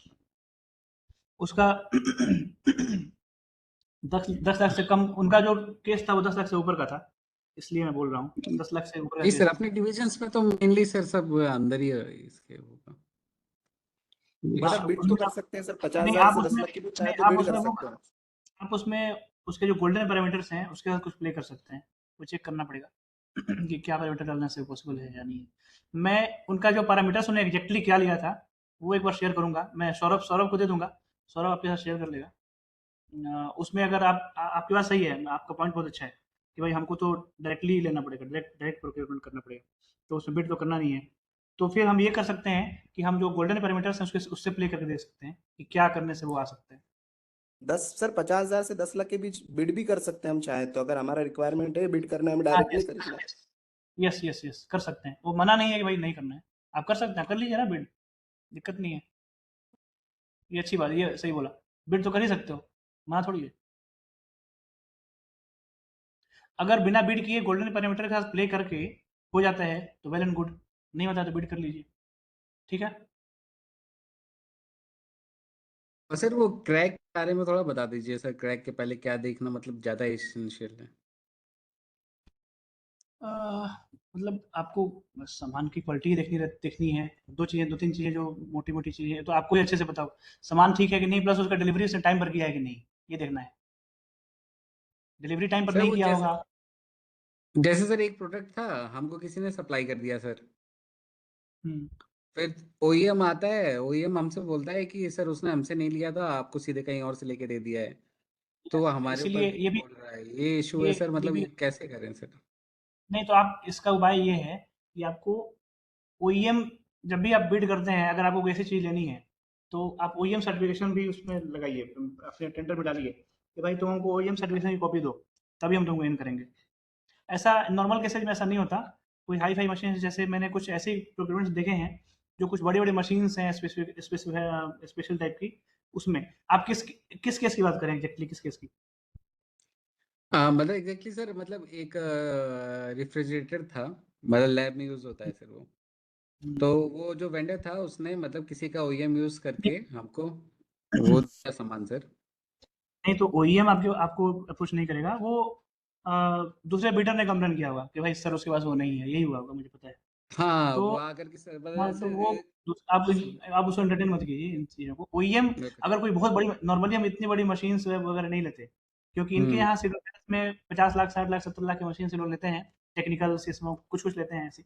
उसका 10 लाख से कम उनका जो केस था वो 10 लाख से ऊपर का था, इसलिए मैं बोल रहा हूँ 10 लाख से ऊपर का नहीं केस सर, था। अपने डिविजन्स में तो मेनली सर सब अंदर ही है इसके होगा। बट आप हाँ, बिड तो उसमें कर सकते हैं सर, 50,000 आप से 10 उसमें लाख की भी चाहे नहीं, तो बिड कर सकते हैं। आप उसमें उसके जो गोल्डन पैरामीटर्स हैं उसके साथ कुछ प्ले कर सकते हैं। वो चेक करना पड़ेगा कि क्या पैरामीटर डालने से पॉसिबल है या नहीं है। मैं उनका जो पैरामीटर्स उन्होंने एग्जैक्टली क्या लिया था वो एक बार शेयर करूंगा। मैं सौरभ सौरभ को दे दूंगा, सौरभ आपके साथ शेयर कर लेगा। उसमें अगर आपकी बात सही है, आपका पॉइंट बहुत अच्छा है कि भाई हमको तो डायरेक्टली लेना पड़ेगा, डायरेक्ट प्रोक्योरमेंट करना पड़ेगा, तो उसमें बिड तो करना नहीं है। तो फिर हम ये कर सकते हैं कि हम जो गोल्डन पैरामीटर्स हैं उससे प्ले करके देख सकते हैं कि क्या करने से वो आ सकते हैं। 50,000 से 10 लाख के बीच बिड भी कर सकते हैं हम चाहे तो, अगर हमारा रिक्वायरमेंट है बिड करना है, हमें हाँ, डायरेक्टली यस खरीदना है। यस यस यस, कर सकते हैं। वो मना नहीं है कि भाई नहीं करना है, आप कर सकते हैं, कर लीजिए ना बिड, दिक्कत नहीं है। ये अच्छी बात है, ये सही बोला। बिड तो कर ही सकते हो, मना थोड़ी है। अगर बिना बिड किए गोल्डन पैरामीटर के साथ प्ले करके हो जाता है तो वेल एंड गुड, नहीं होता तो बिड कर लीजिए। ठीक है। और सर वो क्रैक के बारे में थोड़ा बता दीजिए सर, क्रैक के पहले क्या देखना मतलब ज्यादा एसेंशियल है। मतलब आपको सामान की क्वालिटी देखनी है। दो तीन चीजें जो मोटी मोटी चीजें हैं तो आपको ही अच्छे से बताओ, सामान ठीक है कि नहीं, प्लस उसका डिलीवरी से टाइम पर किया है कि नहीं, ये देखना है। डिलीवरी टाइम पर सर नहीं वो किया जैसे होगा। जैसे सर एक प्रोडक्ट था, हमको किसी ने सप्लाई कर दिया सर, हम्म, फिर ओईएम आता है, ओईएम हमसे बोलता है कि सर उसने हमसे नहीं लिया था, आपको सीधे कहीं और से लेके दे दिया है, तो वो हमारे ऊपर इसीलिए ये भी बोल रहा है, ये इशू है ये सर, ये मतलब भी ये कैसे करें सर। नहीं, तो आप इसका उपाय ये है कि आपको ओईएम, जब भी आप बिड करते हैं, अगर आपको कोई ऐसी चीज लेनी है तो आप ओईएम सर्टिफिकेशन भी उसमें लगाइए, अपने टेंडर में डालिए कि भाई तुम हमको ओईएम सर्टिफिकेशन की कॉपी दो, तभी हम तुमको इन करेंगे। ऐसा नॉर्मल केसेज में ऐसा नहीं होता। कोई हाई फाई मशीन, जैसे मैंने कुछ ऐसे प्रोक्योरमेंट्स देखे हैं जो कुछ बड़ी बड़ी मशीन्स हैं स्पेशल टाइप की, उसमें आप किस किस केस की बात करें, एग्जैक्टली किस केस की? मतलब एग्जैक्टली सर, मतलब एक रेफ्रिजरेटर था, मतलब लैब में यूज होता है सर वो, तो वो जो वेंडर था उसने मतलब किसी का ओईएम यूज करके हमको वो दिया सामान सर। नहीं, तो ओईएम आपको आपको अप्रोच नहीं करेगा वो। दूसरे बिल्डर ने कंप्लेन किया होगा कि भाई सर उसके पास वो नहीं है, यही हुआ होगा, मुझे पता है। हाँ तो वो आकर के सर हाँ, मतलब तो सर वो आप उसको एंटरटेन मत कीजिए इन चीज़ों को। OEM okay. अगर कोई बहुत बड़ी, नॉर्मली हम इतनी बड़ी मशीन वगैरह नहीं लेते, क्योंकि इनके यहाँ सिर्फ में 50 लाख 60 लाख 70 लाख की मशीन से लोग लेते हैं। टेक्निकल इसमें कुछ कुछ लेते हैं ऐसे,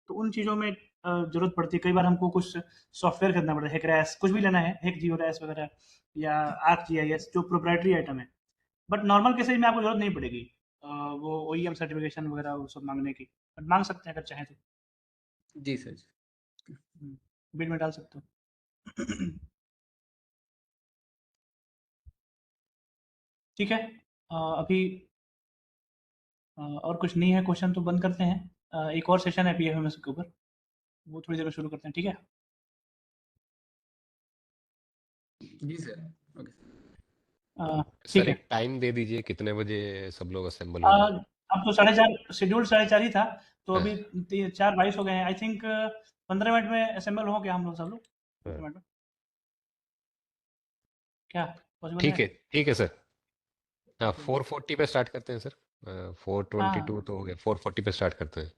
तो उन चीज़ों में जरूरत पड़ती है। कई बार हमको कुछ सॉफ्टवेयर खरीदना पड़ता है, हैकरैस कुछ भी लेना है, हैक जियो रैस वगैरह या आर्क जीआईएस जो प्रोप्राइटरी आइटम है। बट नॉर्मल केसेज में आपको जरूरत नहीं पड़ेगी वो ओईएम सर्टिफिकेशन वगैरह वो सब मांगने की, बट मांग सकते हैं अगर चाहें तो। जी सर जी। बिड में डाल सकते हो। ठीक है, अभी और कुछ नहीं है क्वेश्चन तो बंद करते हैं। एक और सेशन है पीएफएमएस के ऊपर, वो थोड़ी देर में शुरू करते हैं, ठीक है? जी सर। ओके ठीक सर है। एक टाइम दे दीजिए कितने बजे सब लोग असेंबल आ, होंगे। अब तो 4:30 शेड्यूल 4:30 ही था, तो हाँ, अभी 4:22 हो गए हैं। आई थिंक 15 मिनट में असेंबल हो गया हम लोग सब लोग। 15 हाँ। मिनट में क्या पॉसिबल ठीक है, है? ठीक है सर। हाँ, चलिए। 4:40 पे स्टार्ट करते हैं सर। हाँ 4:22 तो हो गया, 4:40 पे स्टार्ट करते हैं।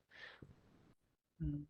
हम्म।